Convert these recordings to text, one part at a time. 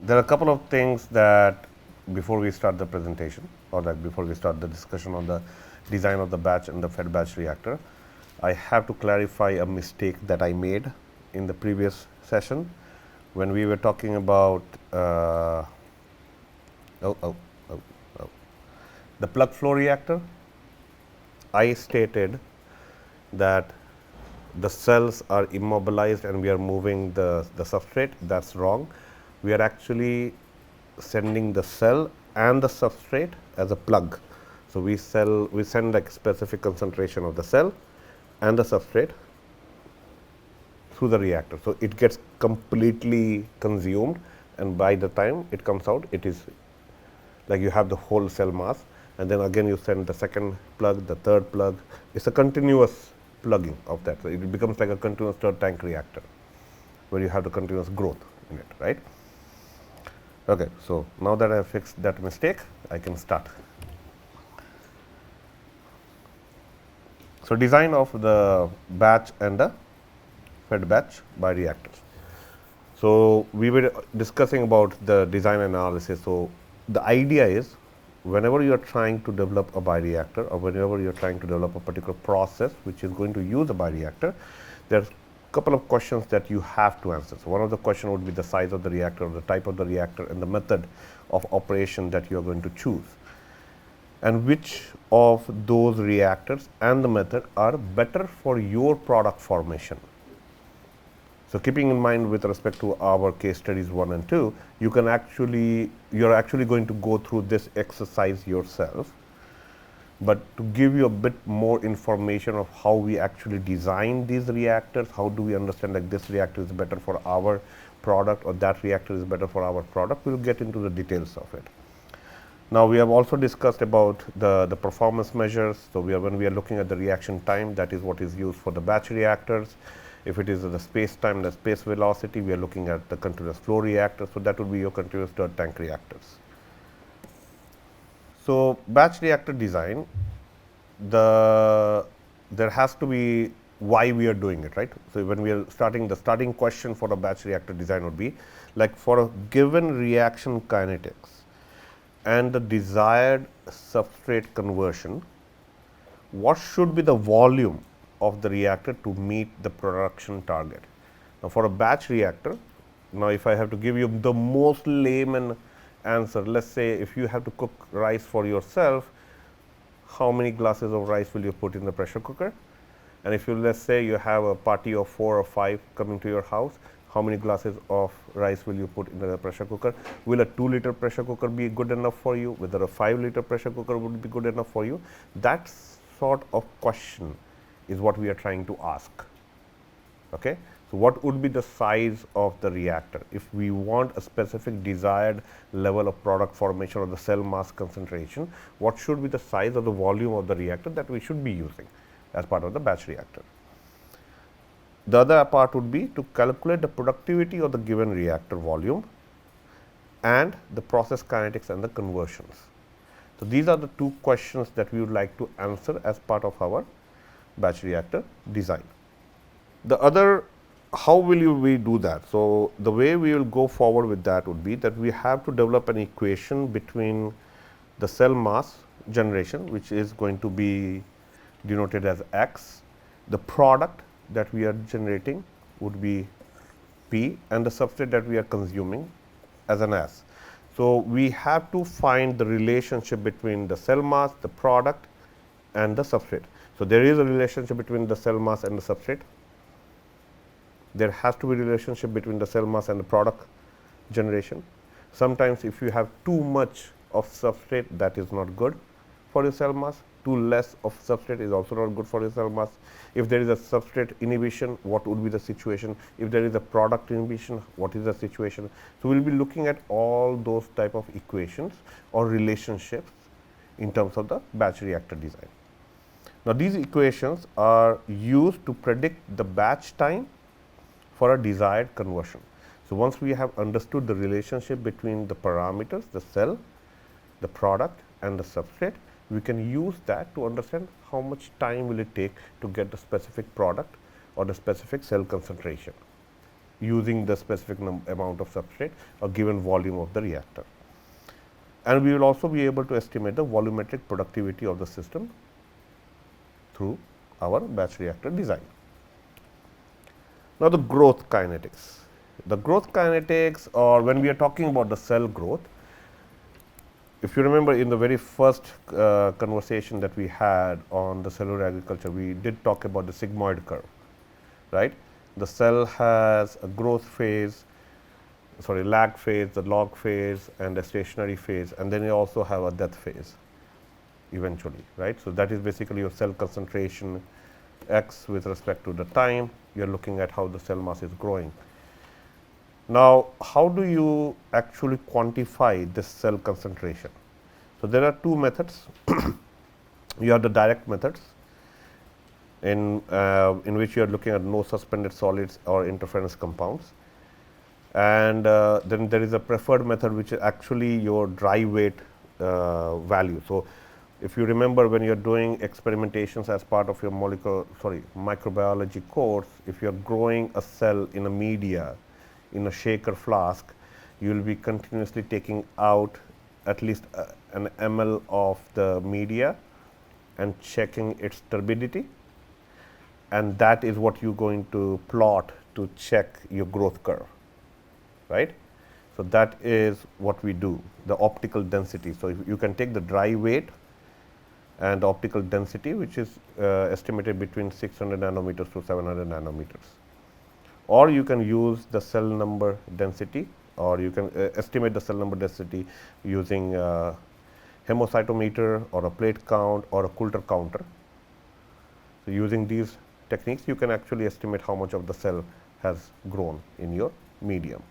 there are a couple of things that before we start the presentation, or that before we start the discussion on the design of the batch and the fed batch reactor, I have to clarify a mistake that I made in the previous session when we were talking about the plug flow reactor. I stated that the cells are immobilized and we are moving the substrate. That's wrong. We are actually sending the cell and the substrate as a plug. So we send like specific concentration of the cell and the substrate through the reactor. So it gets completely consumed, and by the time it comes out, it is like you have the whole cell mass, and then again you send the second plug, the third plug. It's a continuous plugging of that. So it becomes like a continuous stirred tank reactor where you have the continuous growth in it, right? Okay, so now that I have fixed that mistake, I can start. So design of the batch and the fed batch bioreactors. So we were discussing about the design analysis. So the idea is, whenever you are trying to develop a bioreactor, or whenever you are trying to develop a particular process which is going to use a bioreactor, there are a couple of questions that you have to answer. So one of the questions would be the size of the reactor, or the type of the reactor, and the method of operation that you are going to choose, and which of those reactors and the method are better for your product formation. So keeping in mind with respect to our case studies 1 and 2, you are actually going to go through this exercise yourself. But to give you a bit more information of how we actually design these reactors, how do we understand that this reactor is better for our product, or that reactor is better for our product, we will get into the details of it. Now we have also discussed about the performance measures. So when we are looking at the reaction time, that is what is used for the batch reactors. If it is the space time, the space velocity, we are looking at the continuous flow reactor. So that would be your continuous stirred tank reactors. So batch reactor design, there has to be why we are doing it, right? So when we are starting, the starting question for a batch reactor design would be like, for a given reaction kinetics and the desired substrate conversion, what should be the volume of the reactor to meet the production target? Now for a batch reactor, now if I have to give you the most layman answer, let's say if you have to cook rice for yourself, how many glasses of rice will you put in the pressure cooker? And if you, let's say you have a party of 4 or 5 coming to your house, how many glasses of rice will you put in the pressure cooker? Will a 2-liter pressure cooker be good enough for you? Whether a 5-liter pressure cooker would be good enough for you? That sort of question is what we are trying to ask. Okay? So what would be the size of the reactor? If we want a specific desired level of product formation or the cell mass concentration, what should be the size or the volume of the reactor that we should be using as part of the batch reactor? The other part would be to calculate the productivity of the given reactor volume and the process kinetics and the conversions. So these are the 2 questions that we would like to answer as part of our batch reactor design. The other, how will we do that? So the way we will go forward with that would be that we have to develop an equation between the cell mass generation, which is going to be denoted as X, the product that we are generating would be P, and the substrate that we are consuming as an S. So we have to find the relationship between the cell mass, the product, and the substrate. So there is a relationship between the cell mass and the substrate. There has to be a relationship between the cell mass and the product generation. Sometimes if you have too much of substrate, that is not good for your cell mass. Too less of substrate is also not good for your cell mass. If there is a substrate inhibition, what would be the situation? If there is a product inhibition, what is the situation? So we will be looking at all those type of equations or relationships in terms of the batch reactor design. Now these equations are used to predict the batch time for a desired conversion. So once we have understood the relationship between the parameters, the cell, the product, and the substrate, we can use that to understand how much time will it take to get the specific product or the specific cell concentration. using the specific amount of substrate or given volume of the reactor. And we will also be able to estimate the volumetric productivity of the system through our batch reactor design. Now, the growth kinetics. The growth kinetics, or when we are talking about the cell growth, if you remember in the very first conversation that we had on the cellular agriculture, we did talk about the sigmoid curve, right. The cell has a growth phase, lag phase, the log phase and a stationary phase, and then you also have a death phase eventually, right. So, that is basically your cell concentration x with respect to the time you are looking at how the cell mass is growing. Now, how do you actually quantify this cell concentration? So, there are two methods. You have the direct methods in which you are looking at no suspended solids or interference compounds, and then there is a preferred method which is actually your dry weight value. So, if you remember when you are doing experimentations as part of your microbiology course, if you are growing a cell in a media in a shaker flask, you will be continuously taking out at least an ml of the media and checking its turbidity, and that is what you are going to plot to check your growth curve, right. So, that is what we do, the optical density. So, if you can take the dry weight and optical density, which is estimated between 600 nanometers to 700 nanometers, or you can use the cell number density, or you can estimate the cell number density using hemocytometer or a plate count or a Coulter counter. So, using these techniques, you can actually estimate how much of the cell has grown in your medium.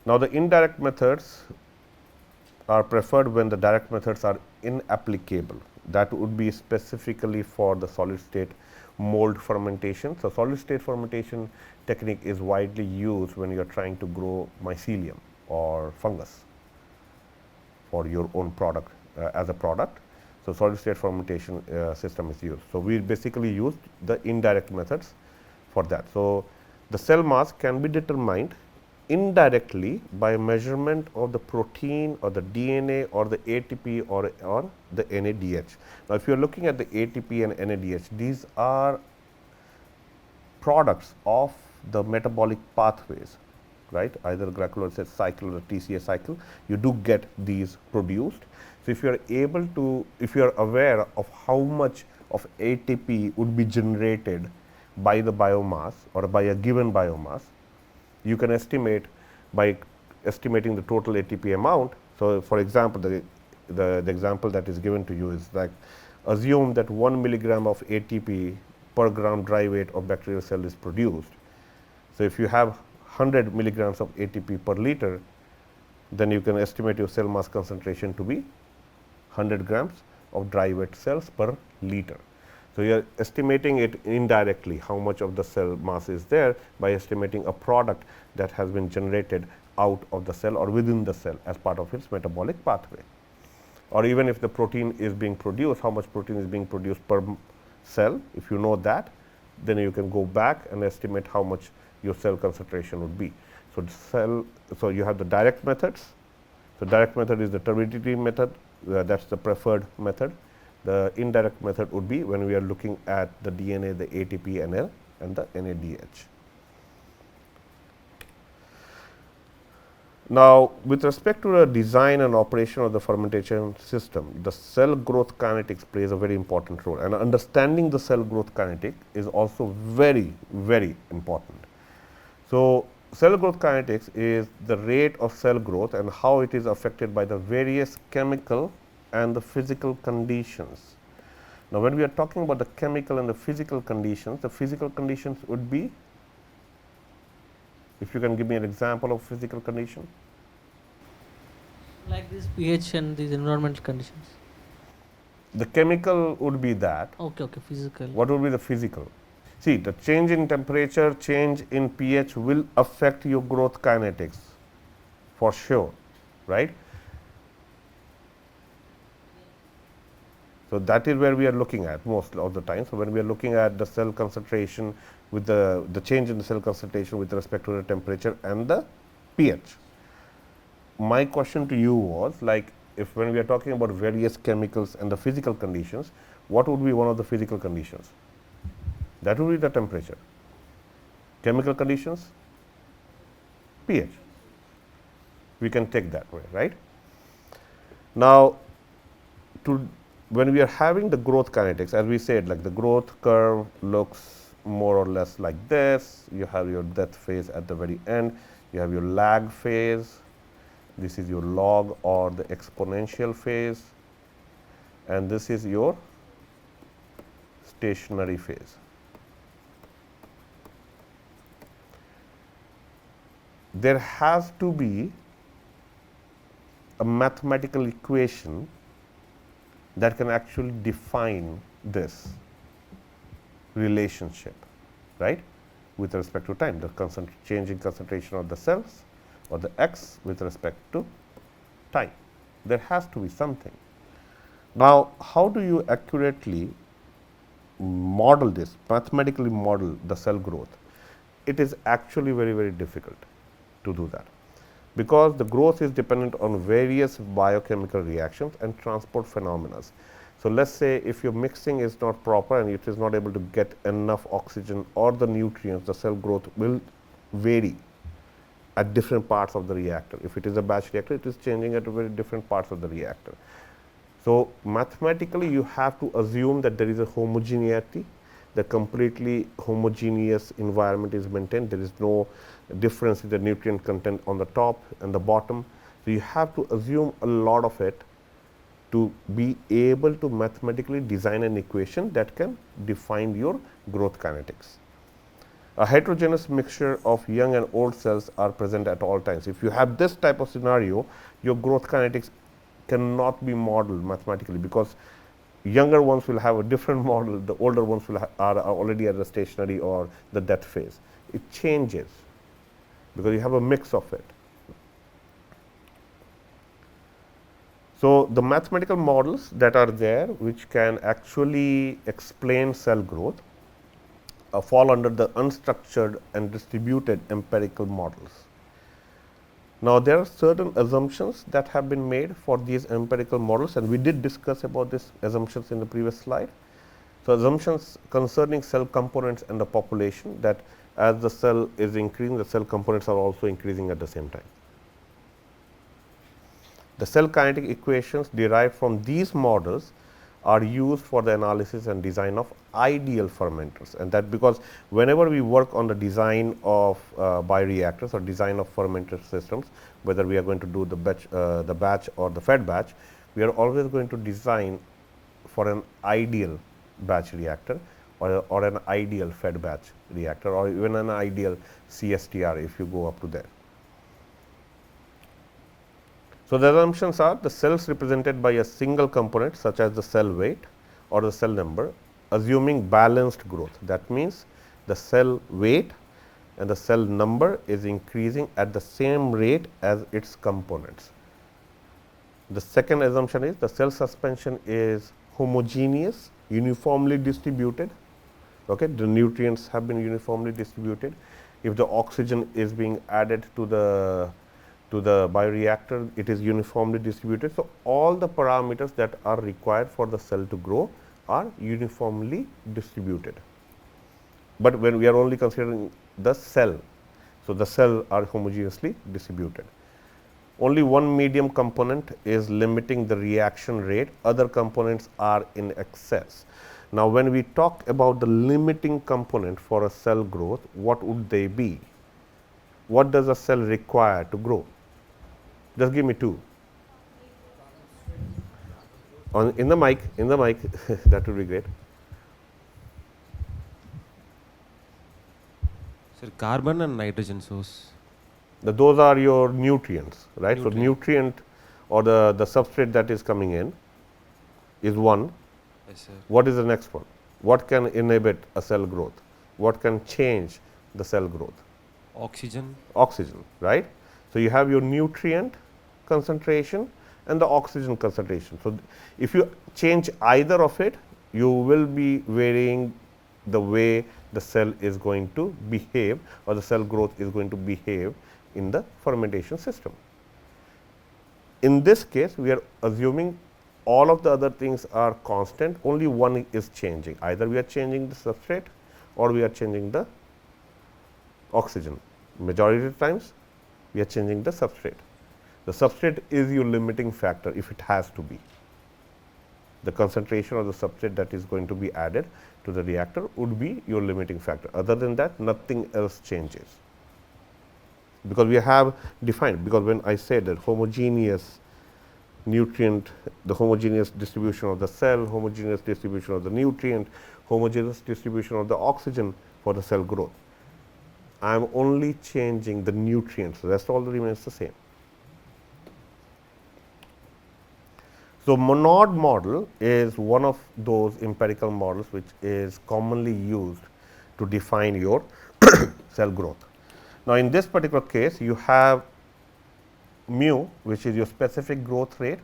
Now, the indirect methods are preferred when the direct methods are inapplicable. That would be specifically for the solid state mold fermentation. So, solid state fermentation technique is widely used when you are trying to grow mycelium or fungus for your own product as a product. So, solid state fermentation system is used. So, we basically use the indirect methods for that. So, the cell mass can be determined indirectly by measurement of the protein or the DNA or the ATP or the NADH. Now, if you are looking at the ATP and NADH, these are products of the metabolic pathways, right, either glycolysis cycle or TCA cycle, you do get these produced. So, if you are able to, if you are aware of how much of ATP would be generated by the biomass or by a given biomass, you can estimate by estimating the total ATP amount. So, for example, the example that is given to you is like, assume that 1 milligram of ATP per gram dry weight of bacterial cell is produced. So, if you have 100 milligrams of ATP per liter, then you can estimate your cell mass concentration to be 100 grams of dry weight cells per liter. So, you are estimating it indirectly how much of the cell mass is there by estimating a product that has been generated out of the cell or within the cell as part of its metabolic pathway. Or even if the protein is being produced, how much protein is being produced per cell, if you know that, then you can go back and estimate how much your cell concentration would be. So, you have the direct methods. So, direct method is the turbidity method, that is the preferred method. The indirect method would be when we are looking at the DNA, the ATP, NL and the NADH. Now, with respect to the design and operation of the fermentation system, the cell growth kinetics plays a very important role, and understanding the cell growth kinetic is also very, very important. So, cell growth kinetics is the rate of cell growth and how it is affected by the various chemical and the physical conditions. Now, when we are talking about the chemical and the physical conditions would be, if you can give me an example of physical condition. Like this pH and these environmental conditions. The chemical would be that. Okay, physical. What would be the physical? See, the change in temperature, change in pH will affect your growth kinetics for sure, right? So, that is where we are looking at most of the time. So, when we are looking at the cell concentration with the change in the cell concentration with respect to the temperature and the pH. My question to you was like, if when we are talking about various chemicals and the physical conditions, what would be one of the physical conditions? That would be the temperature. Chemical conditions, pH. We can take that way, right? Now, when we are having the growth kinetics, as we said, like the growth curve looks more or less like this. You have your death phase at the very end. You have your lag phase. This is your log or the exponential phase. And this is your stationary phase. There has to be a mathematical equation that can actually define this relationship, right, with respect to time, the change in concentration of the cells or the x with respect to time. There has to be something. Now, how do you accurately model this, mathematically model the cell growth? It is actually very, very difficult to do that, because the growth is dependent on various biochemical reactions and transport phenomena. So, let us say if your mixing is not proper and it is not able to get enough oxygen or the nutrients, the cell growth will vary at different parts of the reactor. If it is a batch reactor, it is changing at very different parts of the reactor. So, mathematically you have to assume that there is a homogeneity, the completely homogeneous environment is maintained, there is no difference in the nutrient content on the top and the bottom. So, you have to assume a lot of it to be able to mathematically design an equation that can define your growth kinetics. A heterogeneous mixture of young and old cells are present at all times. If you have this type of scenario, your growth kinetics cannot be modeled mathematically, because younger ones will have a different model, the older ones will are already at the stationary or the death phase. It changes because you have a mix of it. So, the mathematical models that are there which can actually explain cell growth fall under the unstructured and distributed empirical models. Now, there are certain assumptions that have been made for these empirical models, and we did discuss about these assumptions in the previous slide. So, assumptions concerning cell components and the population, that as the cell is increasing, the cell components are also increasing at the same time. The cell kinetic equations derived from these models are used for the analysis and design of ideal fermenters, and that because whenever we work on the design of bioreactors or design of fermenter systems, whether we are going to do the batch or the fed batch, we are always going to design for an ideal batch reactor or an ideal fed batch reactor, or even an ideal CSTR if you go up to there. So, the assumptions are the cells represented by a single component such as the cell weight or the cell number, assuming balanced growth. That means, the cell weight and the cell number is increasing at the same rate as its components. The second assumption is the cell suspension is homogeneous, uniformly distributed. Okay, the nutrients have been uniformly distributed. If the oxygen is being added to the bioreactor, it is uniformly distributed. So, all the parameters that are required for the cell to grow are uniformly distributed, but when we are only considering the cell. So, the cell are homogeneously distributed. Only one medium component is limiting the reaction rate, other components are in excess. Now, when we talk about the limiting component for a cell growth, what would they be? What does a cell require to grow? Just give me two. In the mic, that would be great. Sir, carbon and nitrogen source. Those are your nutrients, right? Nutrient. So, nutrient or the substrate that is coming in is one. Yes, sir. What is the next one? What can inhibit a cell growth? What can change the cell growth? Oxygen. Oxygen, right? So, you have your nutrient concentration and the oxygen concentration. So, if you change either of it, you will be varying the way the cell is going to behave, or the cell growth is going to behave in the fermentation system. In this case, we are assuming all of the other things are constant, only one is changing. Either we are changing the substrate or we are changing the oxygen. Majority of times, we are changing the substrate. The substrate is your limiting factor if it has to be. The concentration of the substrate that is going to be added to the reactor would be your limiting factor. Other than that, nothing else changes. Because we have defined, because when I said that homogeneous nutrient, the homogeneous distribution of the cell, homogeneous distribution of the nutrient, homogeneous distribution of the oxygen for the cell growth, I am only changing the nutrients, the rest all remains the same. So, monod model is one of those empirical models which is commonly used to define your cell growth. Now, in this particular case, you have mu, which is your specific growth rate,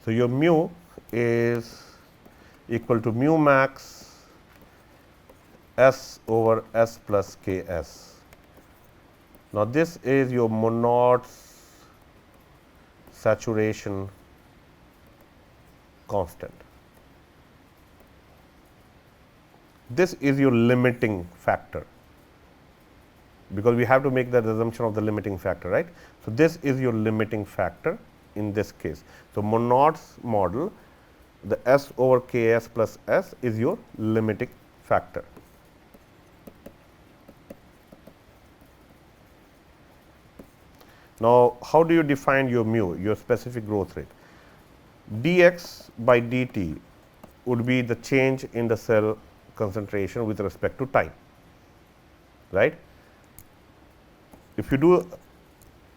so your mu is equal to mu max S over S plus K S. Now, this is your monod's saturation constant. This is your limiting factor, because we have to make that assumption of the limiting factor, right. So, this is your limiting factor in this case. So, monod's model, the S over K S plus S is your limiting factor. Now, how do you define your mu, your specific growth rate? Dx by dt would be the change in the cell concentration with respect to time, right. If you do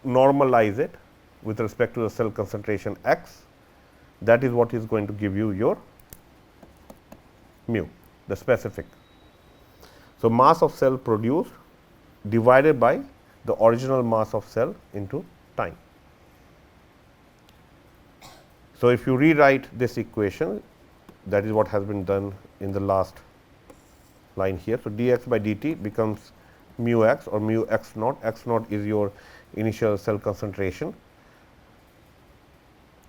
normalize it with respect to the cell concentration x, that is what is going to give you your mu, the specific. So, mass of cell produced divided by the original mass of cell into time. So, if you rewrite this equation, that is what has been done in the last line here. So, dx by dt becomes mu x or mu x naught is your initial cell concentration,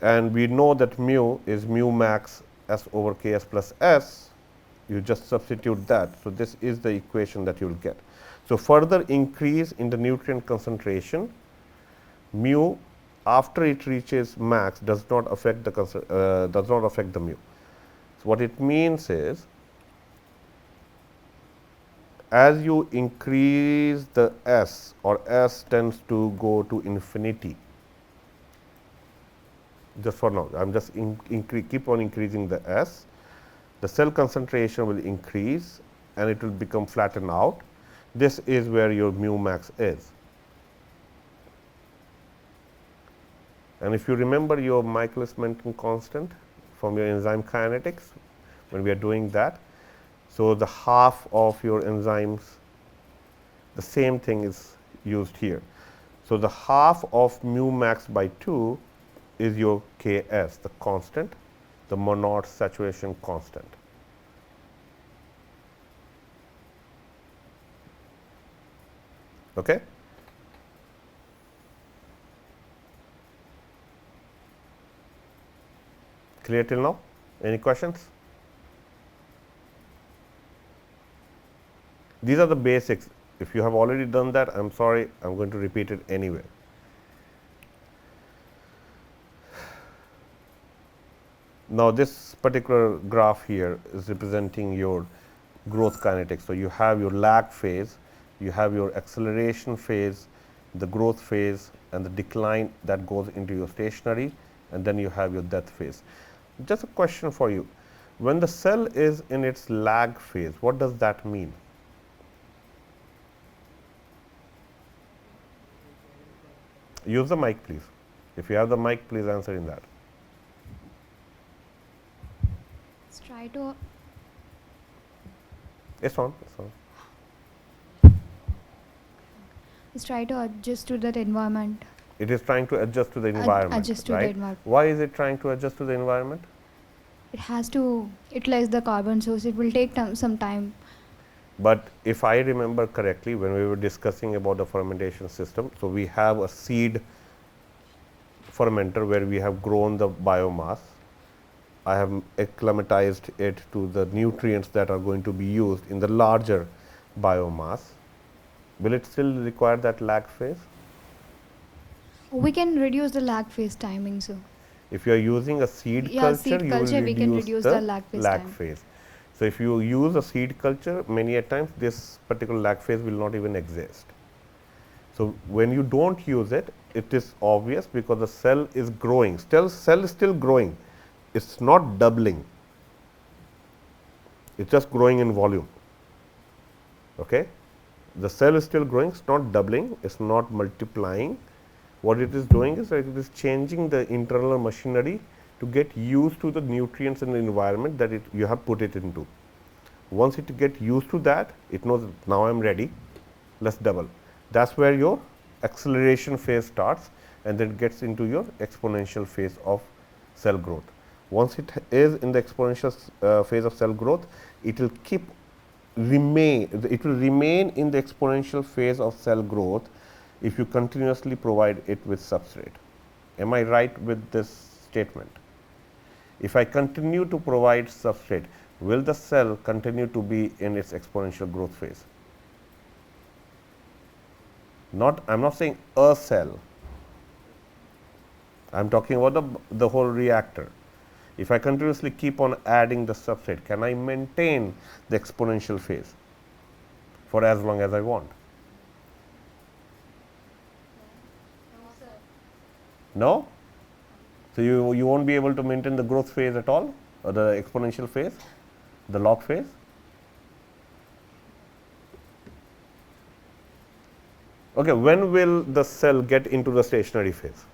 and we know that mu is mu max S over K S plus S, you just substitute that. So, this is the equation that you will get. So, further increase in the nutrient concentration, mu after it reaches max does not affect the mu. So, what it means is, as you increase the S, or S tends to go to infinity, just for now I am just keep on increasing the S, the cell concentration will increase and it will become flattened out. This is where your mu max is. And if you remember your Michaelis-Menten constant from your enzyme kinetics, when we are doing that, so the half of your enzymes, the same thing is used here. So, the half of mu max by 2 is your K S, the constant, the monod saturation constant. Okay. Clear till now? Any questions? These are the basics. If you have already done that, I am sorry, I am going to repeat it anyway. Now, this particular graph here is representing your growth kinetics. So, you have your lag phase, you have your acceleration phase, the growth phase, and the decline that goes into your stationary, and then you have your death phase. Just a question for you, when the cell is in its lag phase, what does that mean? Use the mic, please. If you have the mic, please answer in that. Try to It's on. It's on. Let's try to adjust to that environment. It is trying to adjust to the environment, adjust to the right? environment. Why is it trying to adjust to the environment? It has to utilize the carbon source. It will take some time. But if I remember correctly, when we were discussing about the fermentation system, so we have a seed fermenter where we have grown the biomass. I have acclimatized it to the nutrients that are going to be used in the larger biomass. Will it still require that lag phase? We can reduce the lag phase timing, so. If you are using a seed culture, seed you culture, will we can reduce the lag phase time. phase. So, if you use a seed culture, many a times this particular lag phase will not even exist. So, when you do not use it, it is obvious because the cell is growing, cell is still growing, it is not doubling, it is just growing in volume. Okay? The cell is still growing, it is not doubling, it is not multiplying. What it is doing is that it is changing the internal machinery to get used to the nutrients in the environment that you have put it into. Once it get used to that, it knows now I am ready, let us double. That is where your acceleration phase starts, and then gets into your exponential phase of cell growth. Once it is in the exponential phase of cell growth, it will remain in the exponential phase of cell growth if you continuously provide it with substrate. Am I right with this statement? If I continue to provide substrate, will the cell continue to be in its exponential growth phase? I am not saying a cell, I am talking about the whole reactor. If I continuously keep on adding the substrate, can I maintain the exponential phase for as long as I want? No? So, you won't be able to maintain the growth phase at all, or the exponential phase, the log phase? Okay, when will the cell get into the stationary phase?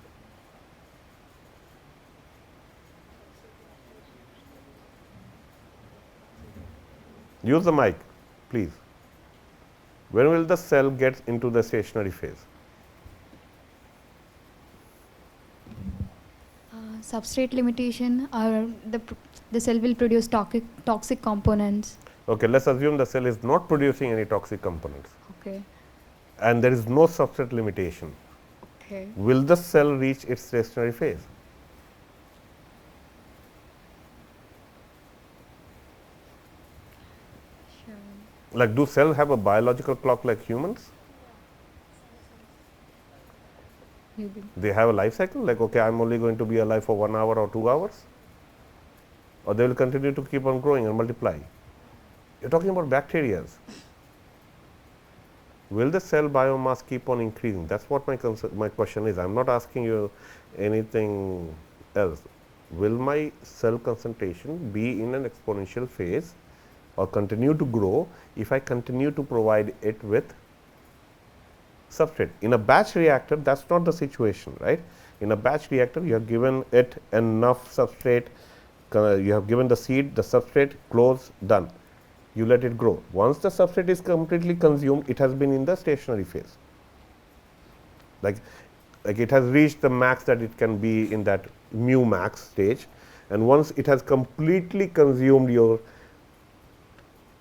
Use the mic, please. When will the cell get into the stationary phase? Substrate limitation, or the cell will produce toxic components. Okay, let us assume the cell is not producing any toxic components. Okay. And there is no substrate limitation. Okay. Will the cell reach its stationary phase? Sure. Like, do cells have a biological clock like humans? Maybe. They have a life cycle, like, okay, I am only going to be alive for 1 hour or 2 hours, or they will continue to keep on growing and multiply. You are talking about bacteria. Will the cell biomass keep on increasing? That is what my question is. I am not asking you anything else. Will my cell concentration be in an exponential phase or continue to grow if I continue to provide it with substrate? In a batch reactor, that is not the situation, right? In a batch reactor, you have given it enough substrate, you have given the seed, the substrate, close, done. You let it grow. Once the substrate is completely consumed, it has been in the stationary phase. Like it has reached the max that it can be in that mu max stage, and once it has completely consumed your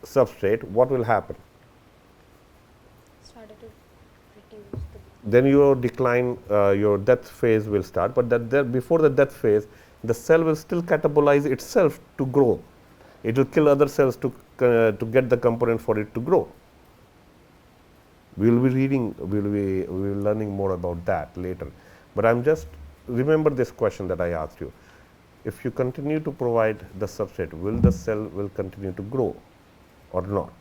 substrate, what will happen? Then your decline, your death phase will start, but before the death phase, the cell will still catabolize itself to grow. It will kill other cells to get the component for it to grow. We will be reading, we will be learning more about that later. But I am just, remember this question that I asked you. If you continue to provide the substrate, will the cell will continue to grow or not?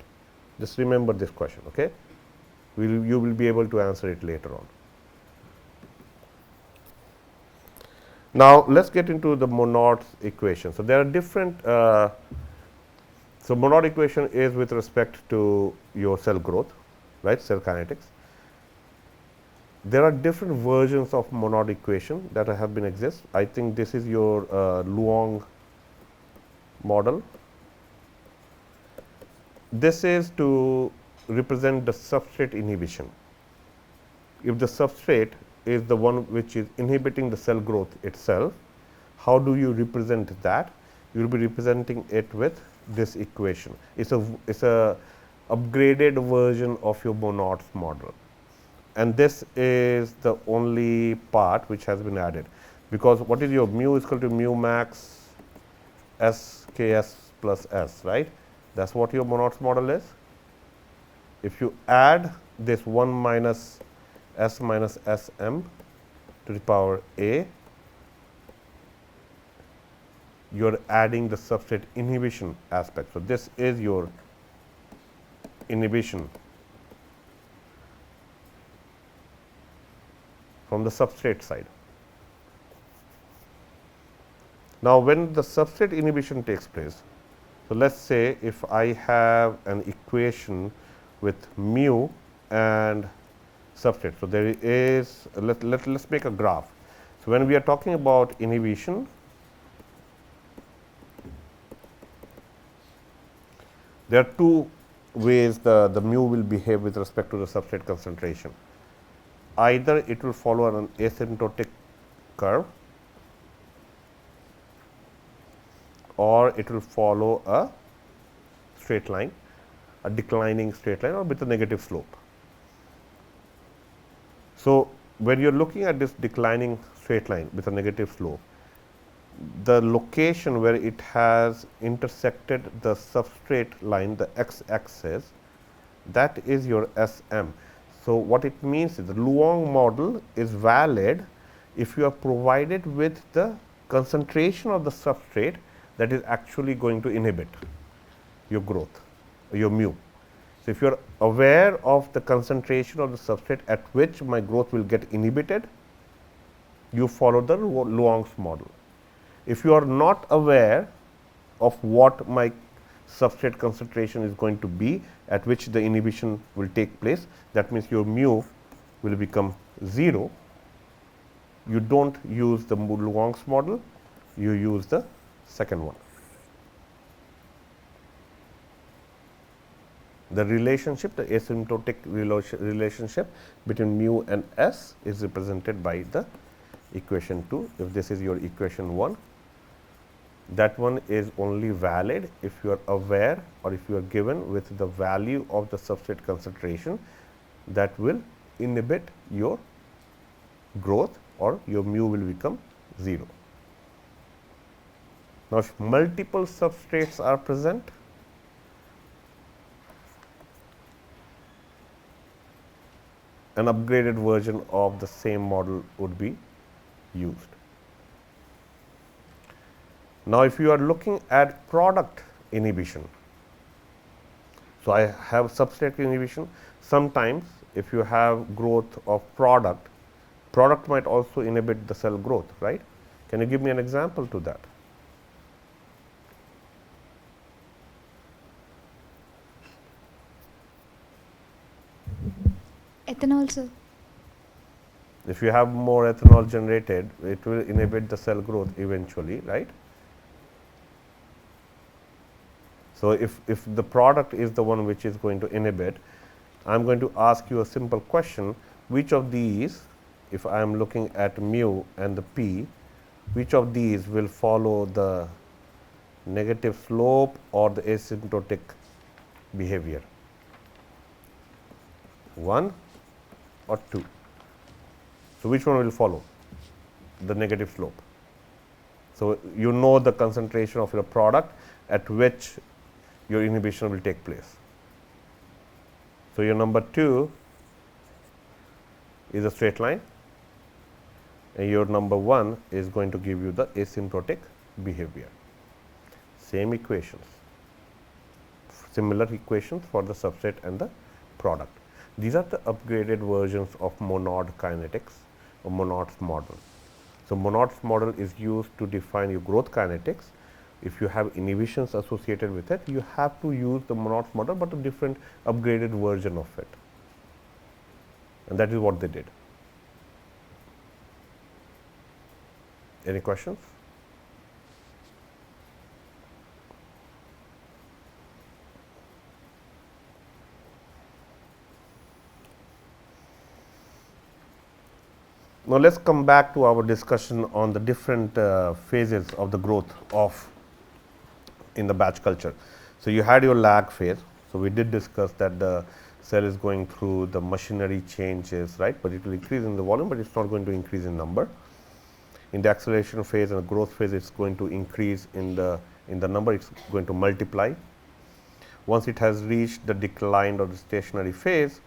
Just remember this question, okay? You will be able to answer it later on. Now, let us get into the Monod's equation. So, there are different, so Monod equation is with respect to your cell growth, right, cell kinetics. There are different versions of Monod equation that have been exist. I think this is your Luong model. this is to represent the substrate inhibition. If the substrate is the one which is inhibiting the cell growth itself, how do you represent that? You will be representing it with this equation. It's a upgraded version of your Monod's model, and this is the only part which has been added, because what is your mu is equal to mu max S K S plus S, right? That's what your Monod's model is. If you add this 1 minus S minus Sm to the power A, you are adding the substrate inhibition aspect. So, this is your inhibition from the substrate side. Now, when the substrate inhibition takes place, so let us say if I have an equation with mu and substrate. So, there is let's make a graph. So, when we are talking about inhibition, there are two ways the mu will behave with respect to the substrate concentration. Either it will follow an asymptotic curve, or it will follow a straight line, a declining straight line, or with a negative slope. So, when you are looking at this declining straight line with a negative slope, the location where it has intersected the substrate line, the x axis, that is your Sm. So, what it means is the Luong model is valid if you are provided with the concentration of the substrate that is actually going to inhibit your growth, your mu. So, if you are aware of the concentration of the substrate at which my growth will get inhibited, you follow the Luong's model. If you are not aware of what my substrate concentration is going to be at which the inhibition will take place, that means your mu will become 0. You do not use the Luong's model, you use the second one. The relationship, the asymptotic relationship between mu and S is represented by the equation 2. If this is your equation 1, that one is only valid if you are aware or if you are given with the value of the substrate concentration that will inhibit your growth, or your mu will become 0. Now, if multiple substrates are present, an upgraded version of the same model would be used. Now, if you are looking at product inhibition, so I have substrate inhibition. Sometimes if you have growth of product, product might also inhibit the cell growth, right? Can you give me an example to that? Ethanol, sir. If you have more ethanol generated, it will inhibit the cell growth eventually, right? So, if the product is the one which is going to inhibit, I am going to ask you a simple question: which of these, if I am looking at mu and the p, which of these will follow the negative slope or the asymptotic behavior? 1 or 2? So, which one will follow the negative slope? So, you know the concentration of your product at which your inhibition will take place. So, your number 2 is a straight line, and your number 1 is going to give you the asymptotic behavior. Same equations, similar equations for the substrate and the product. These are the upgraded versions of monod kinetics or Monod's model. So, Monod's model is used to define your growth kinetics. If you have inhibitions associated with it, you have to use the Monod's model, but a different upgraded version of it, and that is what they did. Any questions? Now, let us come back to our discussion on the different phases of the growth of in the batch culture. So, you had your lag phase. So, we did discuss that the cell is going through the machinery changes, right, but it will increase in the volume, but it is not going to increase in number. In the acceleration phase and the growth phase, it is going to increase in the number, it is going to multiply. Once it has reached the decline or the stationary phase,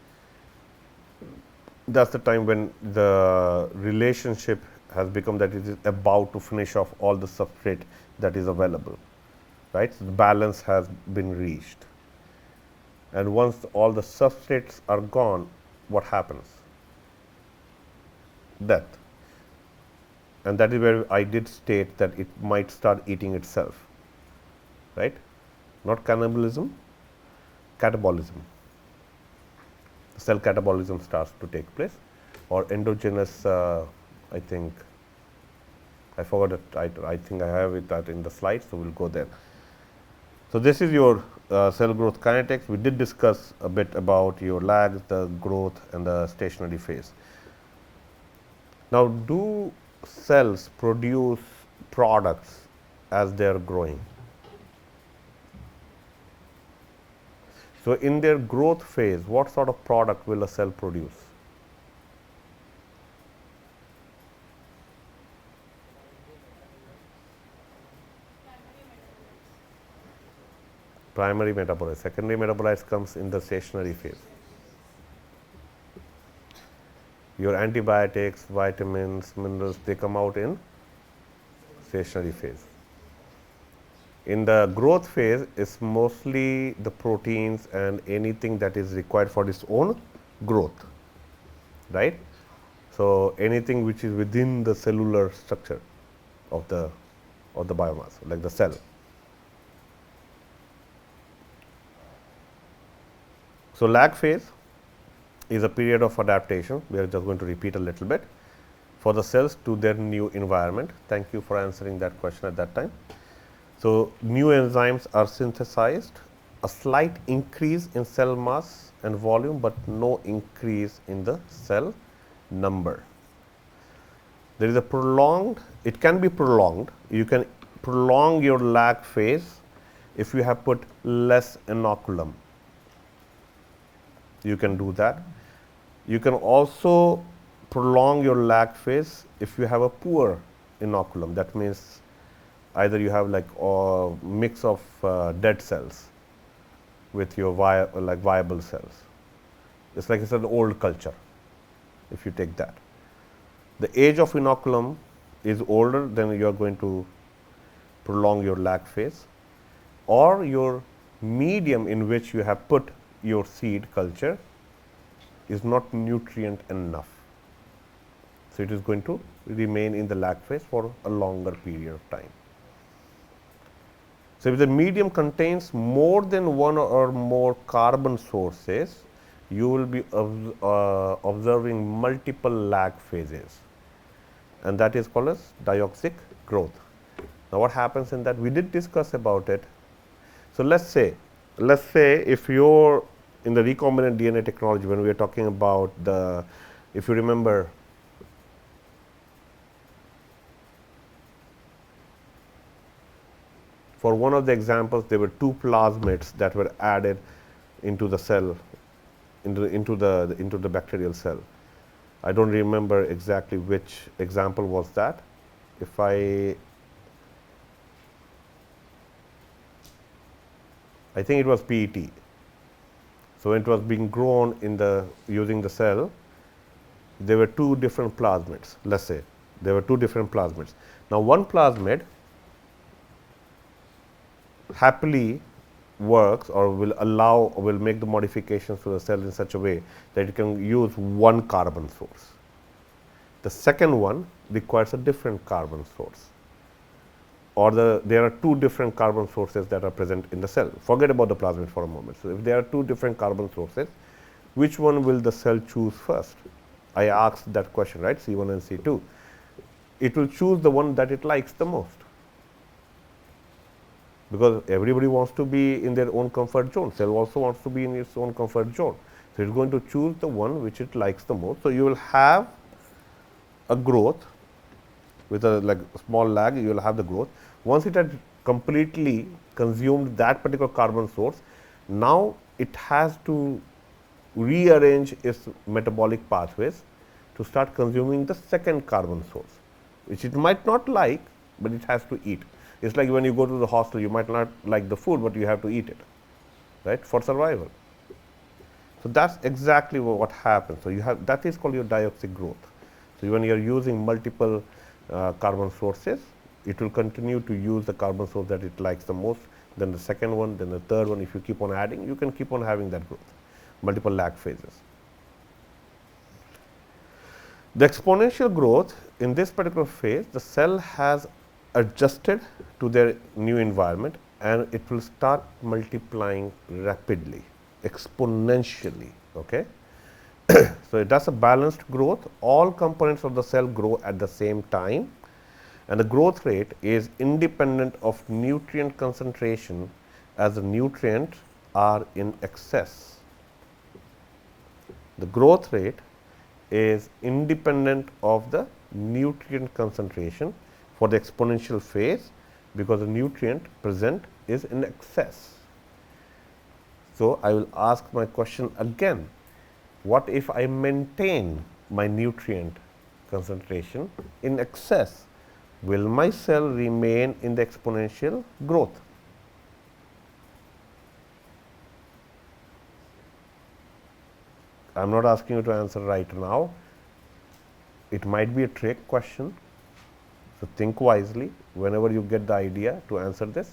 that is the time when the relationship has become that it is about to finish off all the substrate that is available, right. So, the balance has been reached, and once all the substrates are gone, what happens? Death. And that is where I did state that it might start eating itself, right, not cannibalism, catabolism. Cell catabolism starts to take place, or endogenous, I think I forgot that, I think I have it that in the slides, so we will go there. So, this is your cell growth kinetics. We did discuss a bit about your lags, the growth and the stationary phase. Now, do cells produce products as they are growing? So, in their growth phase, what sort of product will a cell produce? Primary metabolites. Secondary metabolites comes in the stationary phase. Your antibiotics, vitamins, minerals, they come out in stationary phase. In the growth phase, is mostly the proteins and anything that is required for its own growth, right. So, anything which is within the cellular structure of the biomass, like the cell. So, lag phase is a period of adaptation. We are just going to repeat a little bit for the cells to their new environment. Thank you for answering that question at that time. So, new enzymes are synthesized, a slight increase in cell mass and volume, but no increase in the cell number. There is a prolonged, it can be prolonged, you can prolong your lag phase if you have put less inoculum. You can do that. You can also prolong your lag phase if you have a poor inoculum. That means either you have like a mix of dead cells with your viable cells. It's like it's an old culture if you take that. The age of inoculum is older, then you are going to prolong your lag phase, or your medium in which you have put your seed culture is not nutrient enough. So, it is going to remain in the lag phase for a longer period of time. So, if the medium contains more than one or more carbon sources, you will be observing multiple lag phases, and that is called as dioxic growth. Now, what happens in that? We did discuss about it. So, let us say if you are in the recombinant DNA technology, when we are talking about the, if you remember, for one of the examples, there were two plasmids that were added into the cell, into the bacterial cell. I don't remember exactly which example was that. If I think it was PET. So, when it was being grown in the using the cell, there were two different plasmids. Let us say there were two different plasmids. Now, one plasmid happily works or will make the modifications to the cell in such a way that it can use one carbon source. The second one requires a different carbon source, or there are two different carbon sources that are present in the cell. Forget about the plasmid for a moment. So, if there are two different carbon sources, which one will the cell choose first? I asked that question, right, C1 and C2. It will choose the one that it likes the most, because everybody wants to be in their own comfort zone. Cell also wants to be in its own comfort zone. So, it is going to choose the one which it likes the most. So, you will have a growth with a like small lag, you will have the growth. Once it had completely consumed that particular carbon source, now it has to rearrange its metabolic pathways to start consuming the second carbon source, which it might not like, but it has to eat. It's like when you go to the hostel, you might not like the food, but you have to eat it, right, for survival. So that's exactly what happens. So you have, that is called your dioxic growth. So when you are using multiple carbon sources, it will continue to use the carbon source that it likes the most, then the second one, then the third one. If you keep on adding, you can keep on having that growth, multiple lag phases. The exponential growth in this particular phase, the cell has adjusted to their new environment and it will start multiplying rapidly, exponentially. Okay? So, it does a balanced growth. All components of the cell grow at the same time, and the growth rate is independent of nutrient concentration as the nutrients are in excess. The growth rate is independent of the nutrient concentration for the exponential phase, because the nutrient present is in excess. So, I will ask my question again. What if I maintain my nutrient concentration in excess? Will my cell remain in the exponential growth? I am not asking you to answer right now. It might be a trick question. So, think wisely. Whenever you get the idea to answer this,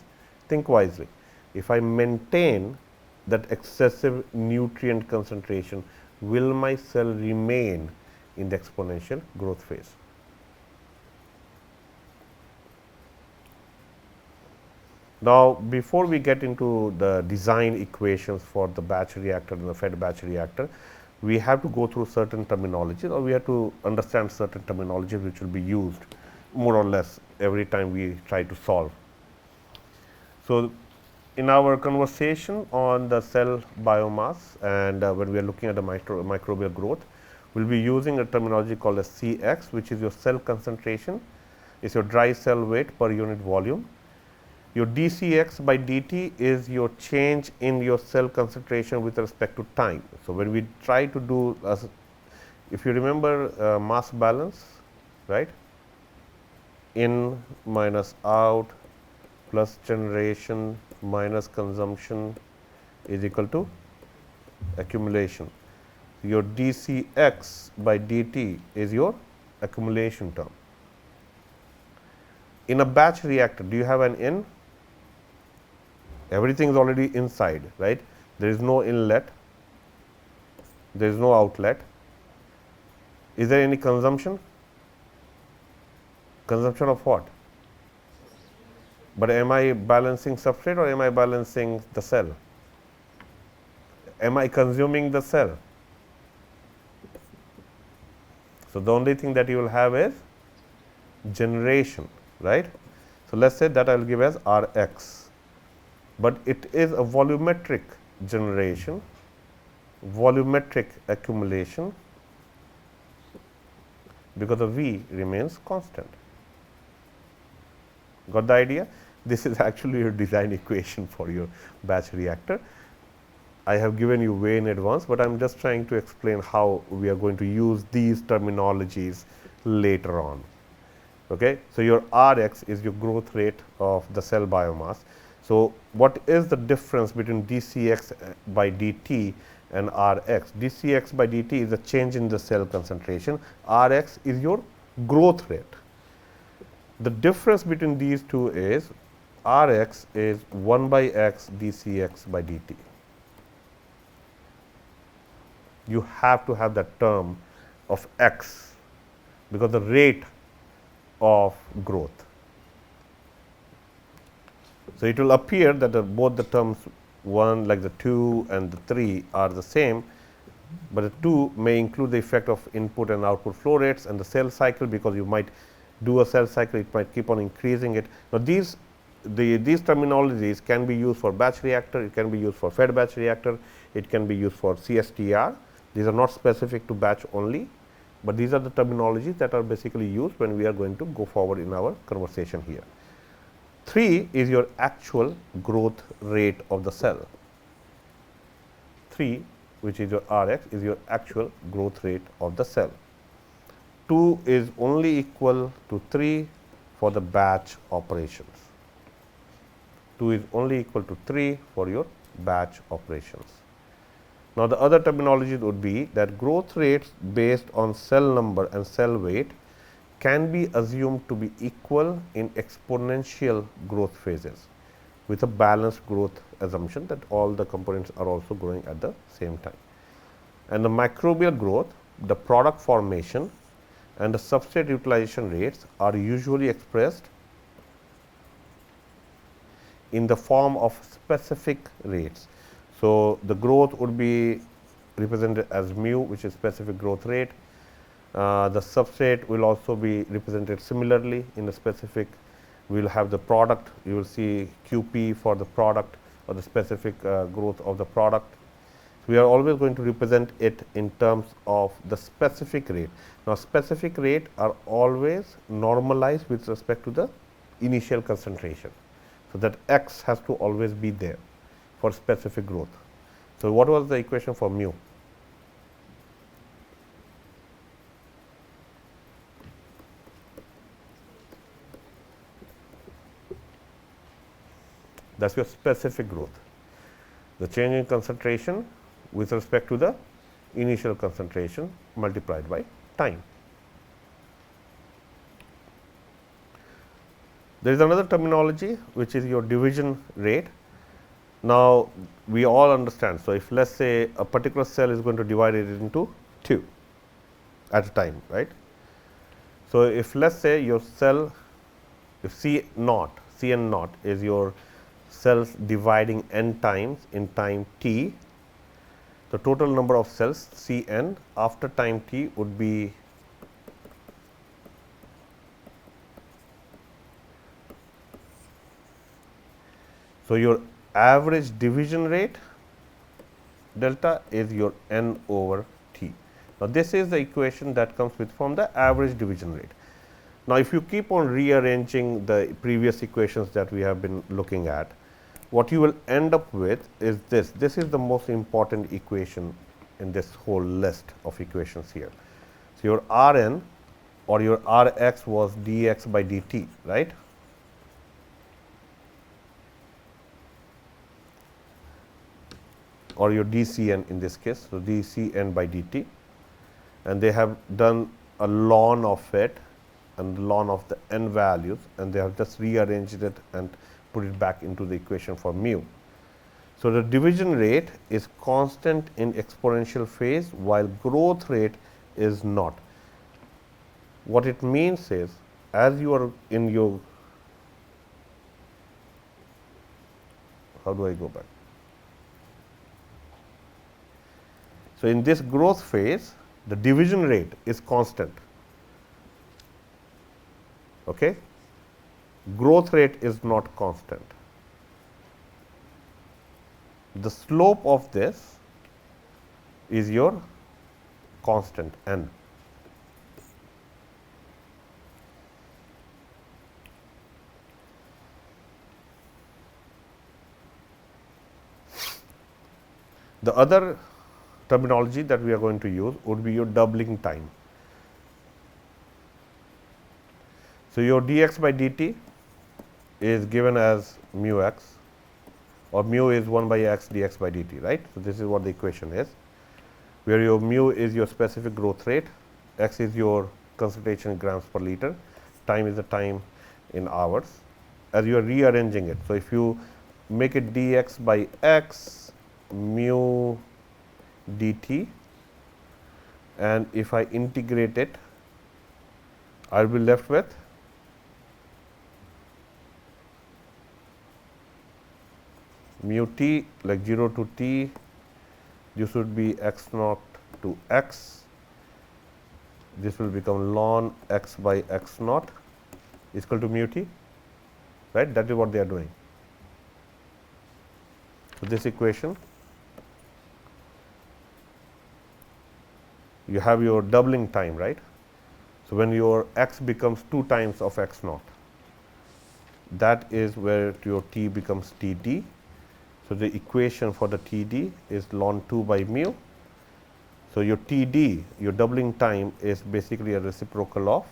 think wisely. If I maintain that excessive nutrient concentration, will my cell remain in the exponential growth phase? Now, before we get into the design equations for the batch reactor and the fed batch reactor, we have to go through certain terminologies, or we have to understand certain terminologies which will be used more or less every time we try to solve. So, in our conversation on the cell biomass and when we are looking at the microbial growth, we will be using a terminology called as Cx, which is your cell concentration, is your dry cell weight per unit volume. Your dCx by dt is your change in your cell concentration with respect to time. So, when we try to do, if you remember mass balance, right, in minus out plus generation minus consumption is equal to accumulation. Your dCx by dt is your accumulation term. In a batch reactor, do you have an in? Everything is already inside, right? There is no inlet, there is no outlet. Is there any consumption? Consumption of what? But am I balancing substrate or am I balancing the cell? Am I consuming the cell? So, the only thing that you will have is generation, right. So, let us say that I will give as R x, but it is a volumetric generation, volumetric accumulation, because the V remains constant. Got the idea? This is actually your design equation for your batch reactor. I have given you way in advance, but I am just trying to explain how we are going to use these terminologies later on. Okay? So, your Rx is your growth rate of the cell biomass. So, what is the difference between dCx by dt and Rx? dCx by dt is a change in the cell concentration, Rx is your growth rate. The difference between these two is Rx is 1 by x dCx by dt. You have to have that term of x because the rate of growth. So, it will appear that both the terms 1 like the 2 and the 3 are the same, but the 2 may include the effect of input and output flow rates and the cell cycle, because you might do a cell cycle, it might keep on increasing it. Now, these terminologies can be used for batch reactor, it can be used for fed batch reactor, it can be used for CSTR. These are not specific to batch only. but these are the terminologies that are basically used when we are going to go forward in our conversation here. 3 is your actual growth rate of the cell. 3, which is your Rx, is your actual growth rate of the cell. 2 is only equal to 3 for the batch operations. 2 is only equal to 3 for your batch operations. Now, the other terminology would be that growth rates based on cell number and cell weight can be assumed to be equal in exponential growth phases with a balanced growth assumption that all the components are also growing at the same time. And the microbial growth, the product formation and the substrate utilization rates are usually expressed in the form of specific rates. So, the growth would be represented as mu, which is specific growth rate. The substrate will also be represented similarly in a specific. We will have the product, you will see QP for the product or the specific growth of the product. So, we are always going to represent it in terms of the specific rate. Now, specific rate are always normalized with respect to the initial concentration. So, that x has to always be there for specific growth. So, what was the equation for mu? That is your specific growth, the change in concentration with respect to the initial concentration multiplied by time. There is another terminology which is your division rate. Now, we all understand. So, if let us say a particular cell is going to divide it into 2 at a time, right. So, if let us say your cell, if C naught is your cells dividing n times in time t, the total number of cells C n after time t would be so your average division rate delta is your n over t. Now, this is the equation that comes with from the average division rate. Now, if you keep on rearranging the previous equations that we have been looking at, what you will end up with is this. This is the most important equation in this whole list of equations here. So, your R n or your R x was dx by dt, right. Or your dCn in this case. So, dCn by dt, and they have done a ln of it and ln of the n values, and they have just rearranged it and put it back into the equation for mu. So, the division rate is constant in exponential phase, while growth rate is not. What it means is, as you are in your, how do I go back? So, in this growth phase, the division rate is constant. Okay? Growth rate is not constant. The slope of this is your constant n. The other terminology that we are going to use would be your doubling time. So, your dx by dt is given as mu x, or mu is 1 by x dx by dt, right. So, this is what the equation is, where your mu is your specific growth rate, x is your concentration in grams per liter, time is the time in hours, as you are rearranging it. So, if you make it dx by x mu dt, and if I integrate it, I will be left with mu t, like 0 to t, this would be x naught to x, this will become ln x by x naught is equal to mu t, right. That is what they are doing. So, this equation you have your doubling time, right. So, when your x becomes 2 times of x naught, that is where your t becomes T d. So, the equation for the T d is ln 2 by mu. So, your T d, your doubling time, is basically a reciprocal of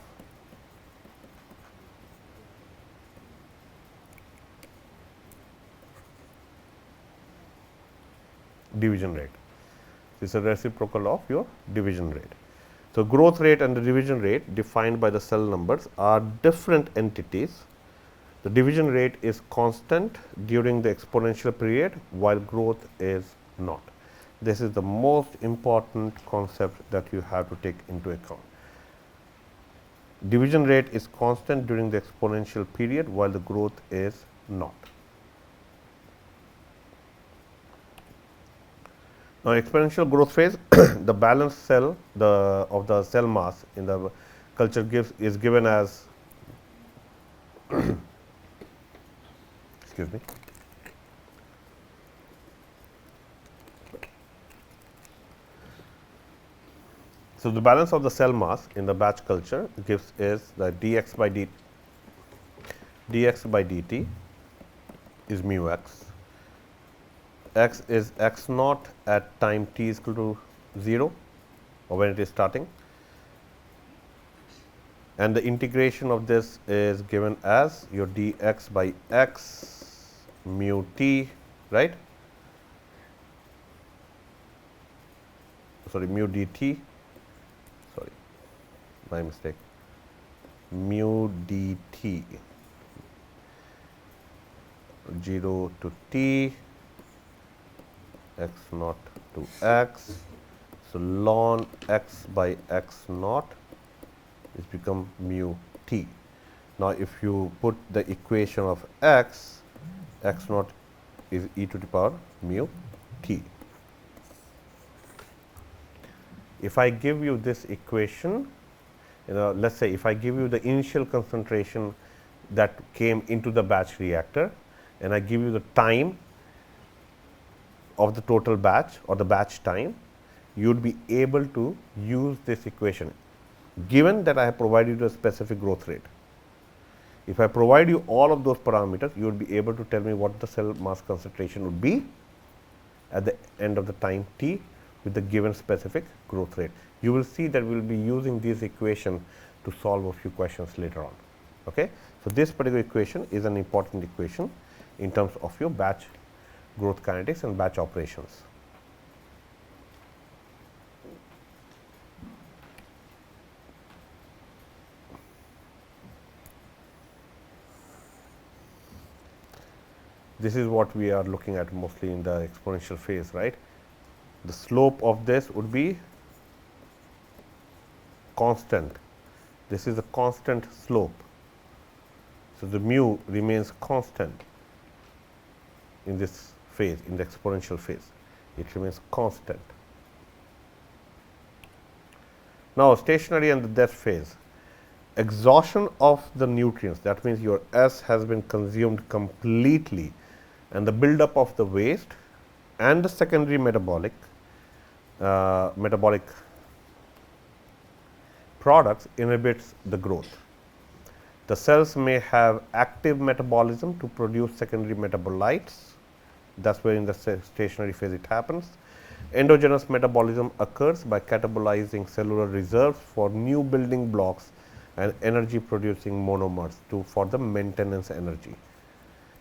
division rate. This is a reciprocal of your division rate. So, growth rate and the division rate defined by the cell numbers are different entities. The division rate is constant during the exponential period, while growth is not. This is the most important concept that you have to take into account. Division rate is constant during the exponential period, while the growth is not. Now, exponential growth phase, the balanced cell of the cell mass in the culture is given as excuse me. So, the balance of the cell mass in the batch culture gives is the dx by dt is mu x. X is x naught at time t is equal to 0, or when it is starting, and the integration of this is given as your dx by x mu t, right, sorry, mu dt, sorry, my mistake, mu dt 0 to t x naught to x. So, ln x by x naught is become mu t. Now, if you put the equation of x naught is e to the power mu t. If I give you this equation, let us say if I give you the initial concentration that came into the batch reactor, and I give you the time of the total batch or the batch time, you would be able to use this equation, given that I have provided you a specific growth rate. If I provide you all of those parameters, you would be able to tell me what the cell mass concentration would be at the end of the time t with the given specific growth rate. You will see that we will be using this equation to solve a few questions later on. Okay? So, this particular equation is an important equation in terms of your batch growth kinetics and batch operations. This is what we are looking at mostly in the exponential phase, right. The slope of this would be constant. This is a constant slope. So, the mu remains constant in this phase, in the exponential phase, it remains constant. Now, stationary and the death phase, exhaustion of the nutrients, that means your S has been consumed completely, and the buildup of the waste and the secondary metabolic products inhibits the growth. The cells may have active metabolism to produce secondary metabolites. That is where in the stationary phase it happens. Endogenous metabolism occurs by catabolizing cellular reserves for new building blocks and energy producing monomers for the maintenance energy.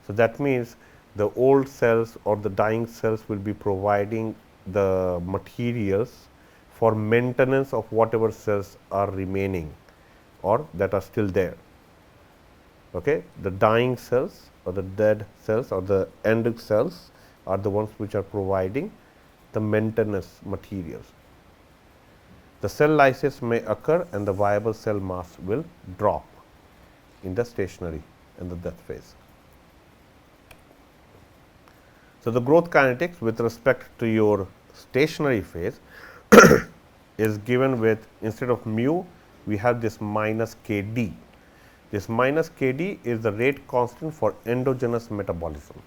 So, that means the old cells or the dying cells will be providing the materials for maintenance of whatever cells are remaining or that are still there. Okay? The dying cells or the dead cells or the end cells are the ones which are providing the maintenance materials. The cell lysis may occur and the viable cell mass will drop in the stationary and the death phase. So, the growth kinetics with respect to your stationary phase is given with, instead of mu, we have this minus k d. This minus k d is the rate constant for endogenous metabolism,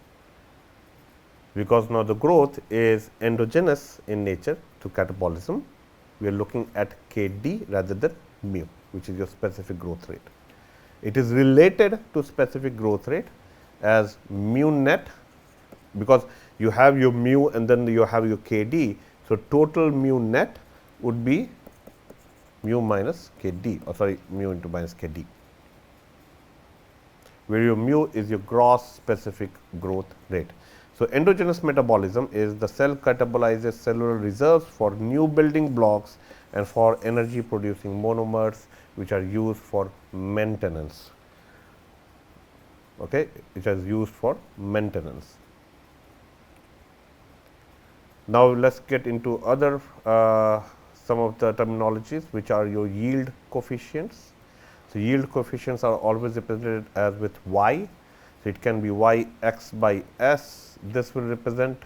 because now the growth is endogenous in nature to catabolism, we are looking at Kd rather than mu, which is your specific growth rate. It is related to specific growth rate as mu net, because you have your mu and then you have your Kd. So, total mu net would be mu minus Kd, or sorry, mu into minus Kd, where your mu is your gross specific growth rate. So, endogenous metabolism is the cell catabolizes cellular reserves for new building blocks and for energy producing monomers, which are used for maintenance. Okay, which is used for maintenance. Now, let us get into other some of the terminologies, which are your yield coefficients. So, yield coefficients are always represented as with y. So, it can be y x by s. This will represent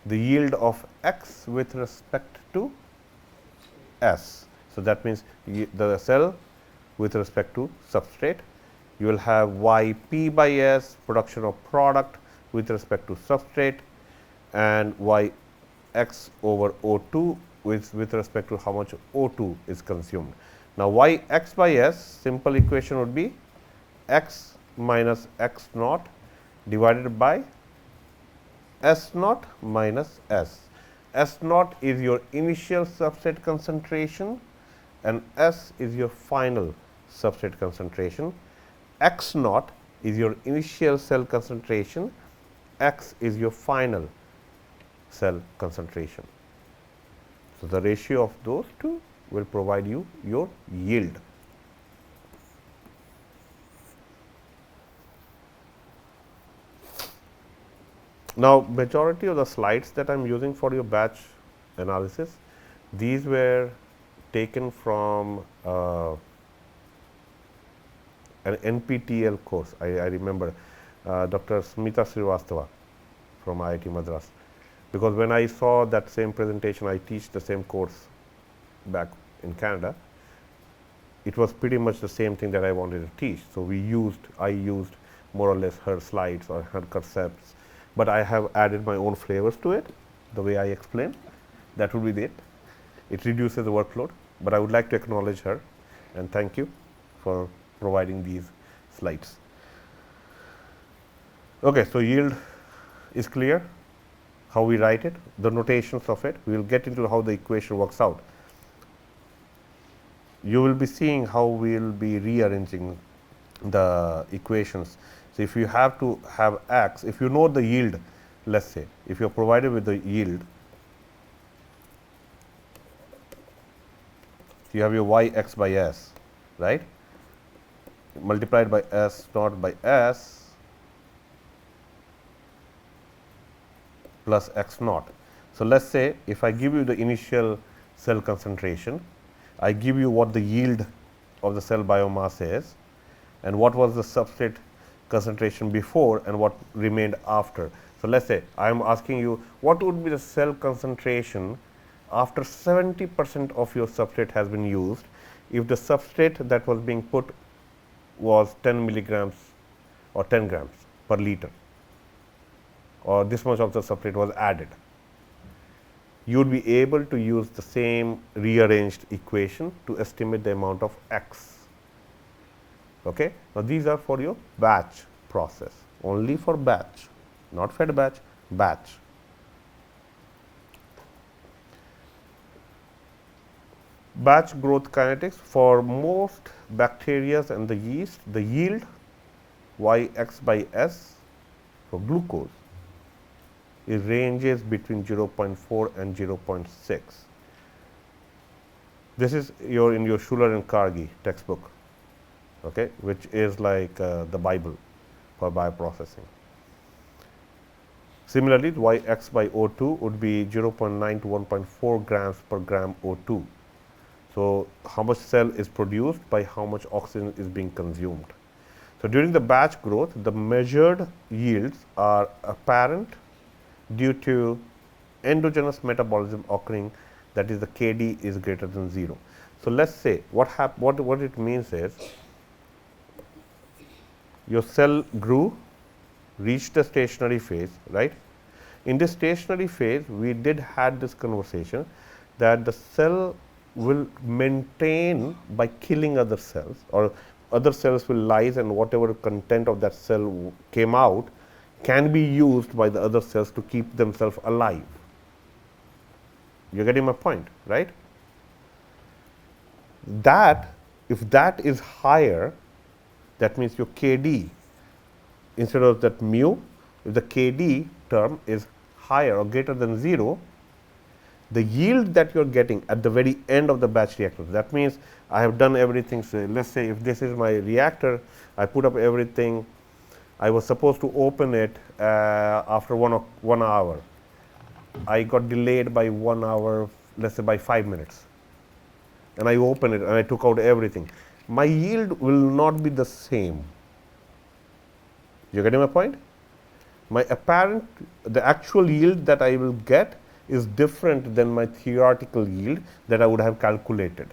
the yield of x with respect to s. So, that means the cell with respect to substrate. You will have y p by s, production of product with respect to substrate, and y x over O2 with respect to how much O2 is consumed. Now, y x by s, simple equation would be x minus x naught divided by S naught minus S. S naught is your initial substrate concentration and S is your final substrate concentration. X naught is your initial cell concentration, X is your final cell concentration. So, the ratio of those two will provide you your yield. Now, majority of the slides that I am using for your batch analysis, these were taken from an NPTEL course. I remember Dr. Smita Srivastava from IIT Madras, because when I saw that same presentation, I teach the same course back in Canada. It was pretty much the same thing that I wanted to teach. So, I used more or less her slides or her concepts, but I have added my own flavors to it, the way I explained. That would be it. It reduces the workload, but I would like to acknowledge her and thank you for providing these slides. Okay, so yield is clear, how we write it, the notations of it. We will get into how the equation works out. You will be seeing how we will be rearranging the equations. So, if you have to have x, if you know the yield, let us say, if you are provided with the yield, you have your y x by s, right, multiplied by s naught by s plus x naught. So, let us say if I give you the initial cell concentration, I give you what the yield of the cell biomass is and what was the substrate concentration before and what remained after. So, let us say I am asking you what would be the cell concentration after 70% of your substrate has been used, if the substrate that was being put was 10 milligrams or 10 grams per liter, or this much of the substrate was added. You would be able to use the same rearranged equation to estimate the amount of x. Okay. Now, these are for your batch process, only for batch, not fed batch, batch. Batch growth kinetics for most bacteria and the yeast, the yield y x by s for glucose, it ranges between 0.4 and 0.6. This is in your Schuller and Cargi textbook, okay, which is like the Bible for bioprocessing. Similarly, y x by O2 would be 0.9 to 1.4 grams per gram O2. So, how much cell is produced by how much oxygen is being consumed. So, during the batch growth, the measured yields are apparent due to endogenous metabolism occurring, that is the Kd is greater than 0. So, let us say what it means is your cell grew, reached the stationary phase, right. In this stationary phase, we had this conversation that the cell will maintain by killing other cells, or other cells will lyse, and whatever content of that cell came out can be used by the other cells to keep themselves alive. You are getting my point, right? That, if that is higher, that means your KD, instead of that mu, if the KD term is higher or greater than 0, the yield that you are getting at the very end of the batch reactor, that means I have done everything. So, let us say if this is my reactor, I put up everything, I was supposed to open it after 1 hour. I got delayed by 1 hour, let us say by 5 minutes, and I opened it and I took out everything. My yield will not be the same. You are getting my point? My apparent, the actual yield that I will get is different than my theoretical yield that I would have calculated.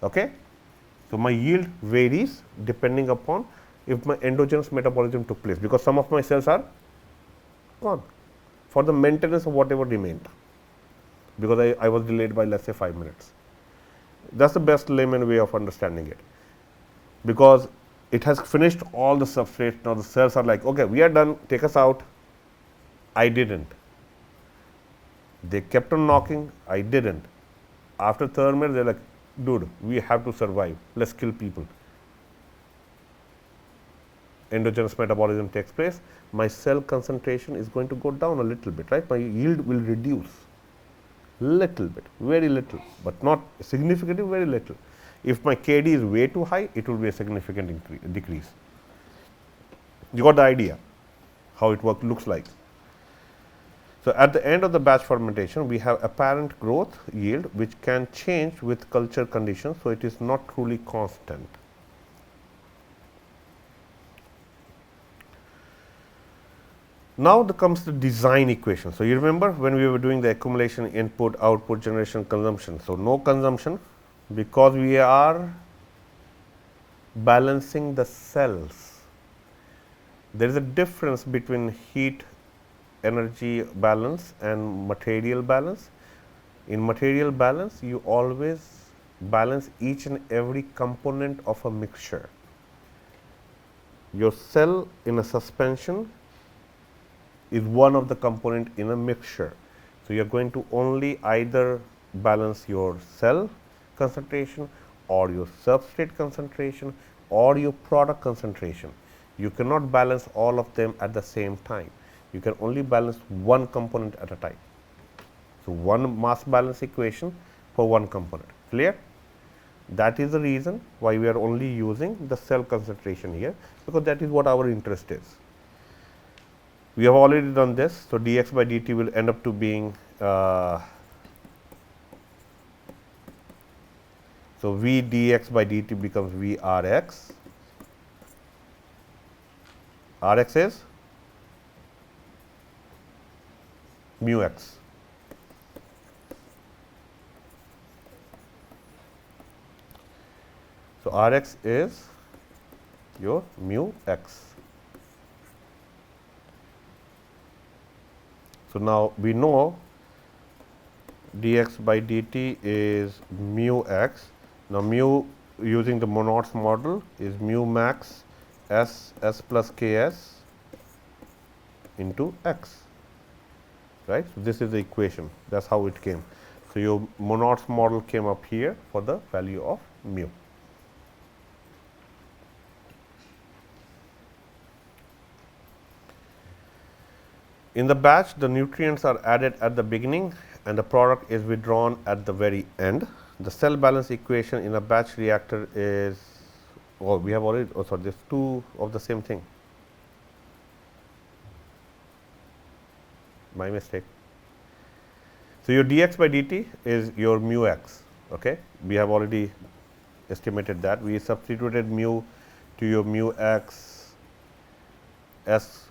Okay? So, my yield varies depending upon if my endogenous metabolism took place, because some of my cells are gone for the maintenance of whatever remained, because I was delayed by, let us say, 5 minutes. That is the best layman way of understanding it, because it has finished all the substrate. Now, the cells are like, okay, we are done, take us out. I didn't. They kept on knocking, I didn't. After 3rd minute, they are like, dude, we have to survive, let us kill people. Endogenous metabolism takes place, my cell concentration is going to go down a little bit, right? My yield will reduce little bit, very little, but not significantly, very little. If my KD is way too high, it will be a significant decrease. You got the idea how it looks like. So, at the end of the batch fermentation, we have apparent growth yield, which can change with culture conditions. So, it is not truly constant. Now, comes the design equation. So, you remember when we were doing the accumulation, input, output, generation, consumption. So, no consumption, because we are balancing the cells. There is a difference between heat energy balance and material balance. In material balance, you always balance each and every component of a mixture. Your cell in a suspension is one of the component in a mixture. So, you are going to only either balance your cell concentration or your substrate concentration or your product concentration. You cannot balance all of them at the same time. You can only balance one component at a time. So, one mass balance equation for one component. Clear? That is the reason why we are only using the cell concentration here, because that is what our interest is. We have already done this. So, dx by dt will end up to being so v dx by dt becomes v rx. Rx is mu x. So, Rx is your mu x. So, now we know dx by dt is mu x. Now, mu using the Monod's model is mu max s plus ks into x, right. So, this is the equation, that is how it came. So, your Monod's model came up here for the value of mu. In the batch, the nutrients are added at the beginning and the product is withdrawn at the very end. The cell balance equation in a batch reactor is, oh, we have already, oh sorry, there is two of the same thing. My mistake. So, your dx by dt is your mu x. Okay. We have already estimated that. We substituted mu to your mu x s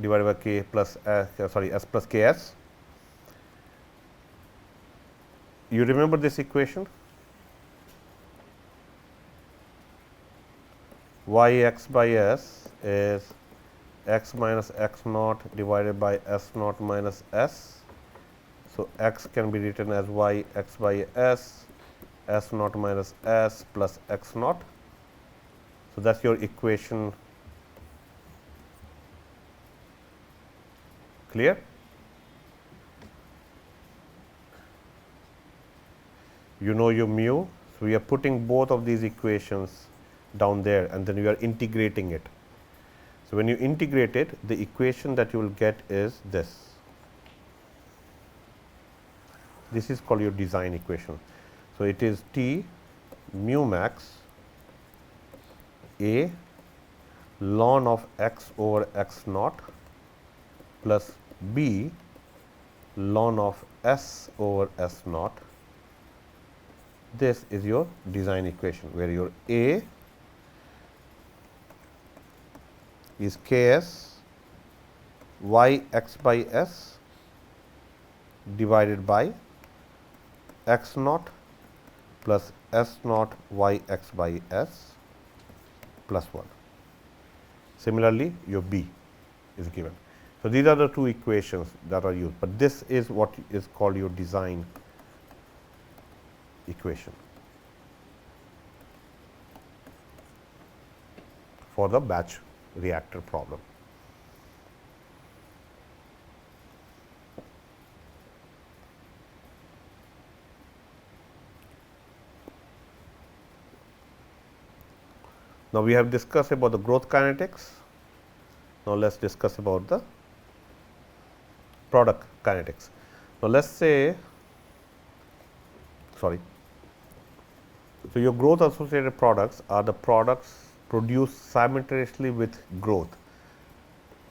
divided by k plus s plus ks. You remember this equation? Yx by s is x minus x naught divided by s naught minus s So, x can be written as y x by s, s naught minus s plus x naught. So, that is your equation. Clear? You know your mu. So, we are putting both of these equations down there and then we are integrating it. So, when you integrate it, the equation that you will get is this. This is called your design equation. So, it is T mu max A ln of x over x naught plus B ln of s over s naught. This is your design equation, where your A is Ks y x by s divided by x naught plus s naught y x by s plus 1. Similarly, your B is given. So, these are the two equations that are used, but this is what is called your design equation for the batch reactor problem. Now, we have discussed about the growth kinetics. Now, let us discuss about the product kinetics. Now, let us say, sorry. So, your growth associated products are the products produced simultaneously with growth.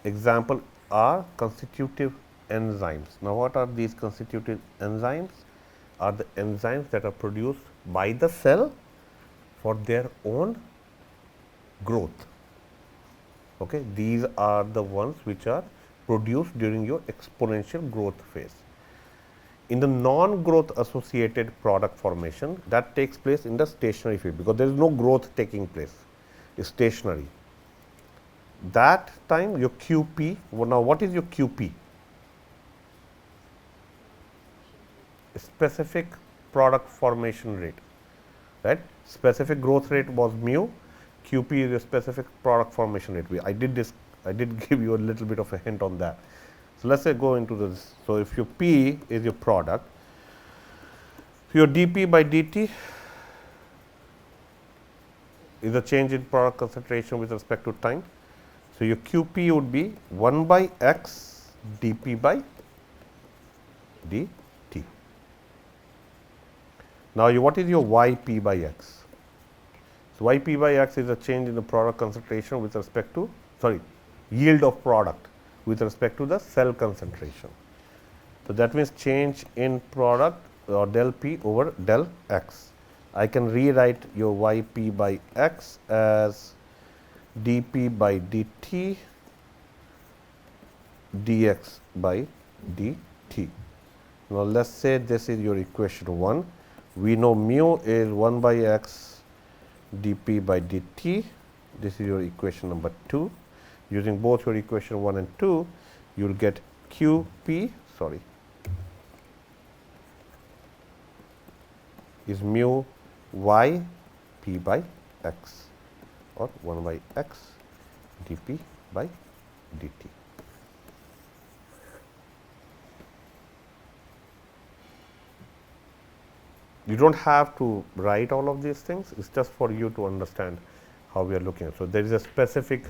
Example are constitutive enzymes. Now, what are these constitutive enzymes? Are the enzymes that are produced by the cell for their own growth. Okay. These are the ones which are produced during your exponential growth phase. In the non-growth associated product formation, that takes place in the stationary phase, because there is no growth taking place, it is stationary. That time your QP, now what is your QP? Specific product formation rate, right? Specific growth rate was mu, QP is a specific product formation rate. I did give you a little bit of a hint on that. So, let us say go into this. So, if your P is your product, so your dP by dt is a change in product concentration with respect to time. So, your QP would be 1 by x dP by dt. Now, what is your Yp by x? So, Yp by x is a change in the product concentration with respect to, yield of product with respect to the cell concentration. So, that means change in product or del P over del x. I can rewrite your Yp by x as dP by dt dx by dt. Now, let us say this is your equation 1. We know mu is 1 by x dP by dt. This is your equation number 2. Using both your equation 1 and 2, you will get QP, is mu y p by x, or 1 by x dP by dt. You do not have to write all of these things, it is just for you to understand how we are looking at. So, there is a specific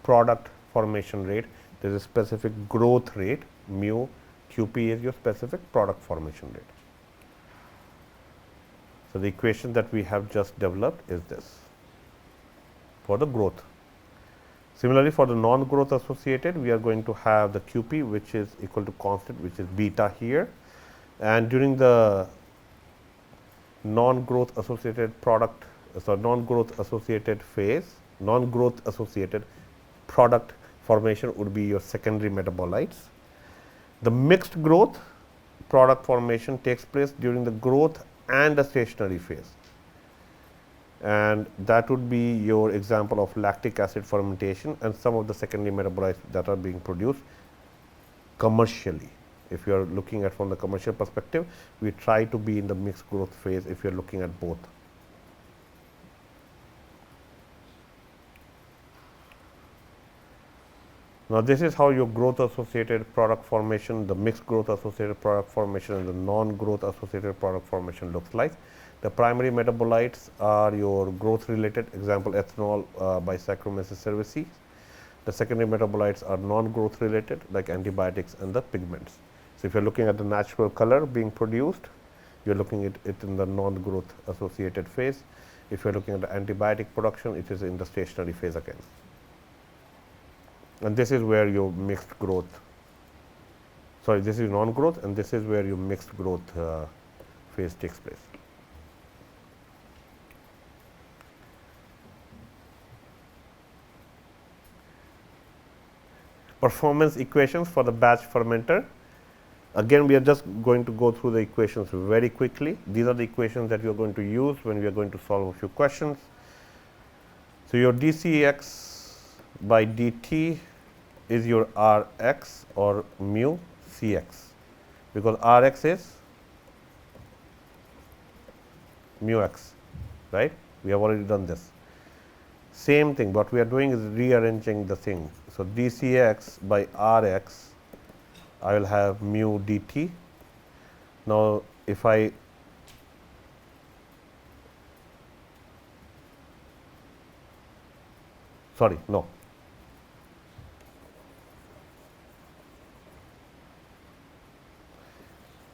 product formation rate, there is a specific growth rate, mu, QP is your specific product formation rate. So, the equation that we have just developed is this for the growth. Similarly, for the non-growth associated, we are going to have the QP, which is equal to constant, which is beta here, and during the non-growth associated product, non-growth associated phase, non-growth associated product formation would be your secondary metabolites. The mixed growth product formation takes place during the growth and the stationary phase, and that would be your example of lactic acid fermentation and some of the secondary metabolites that are being produced commercially. If you are looking at from the commercial perspective, we try to be in the mixed growth phase if you are looking at both. Now, this is how your growth associated product formation, the mixed growth associated product formation and the non-growth associated product formation looks like. The primary metabolites are your growth related, example ethanol by Saccharomyces cerevisiae. The secondary metabolites are non-growth related like antibiotics and the pigments. So, if you are looking at the natural color being produced, you are looking at it in the non-growth associated phase. If you are looking at the antibiotic production, it is in the stationary phase again. And this is where your mixed growth, sorry, this is non-growth and this is where your mixed growth phase takes place. Performance equations for the batch fermenter. Again, we are just going to go through the equations very quickly. These are the equations that you are going to use when we are going to solve a few questions. So, your dCx by dt is your Rx or mu Cx, because Rx is mu x, right. We have already done this. Same thing, what we are doing is rearranging the thing. So, dCx by Rx, I will have mu dt. Now, if I sorry, no.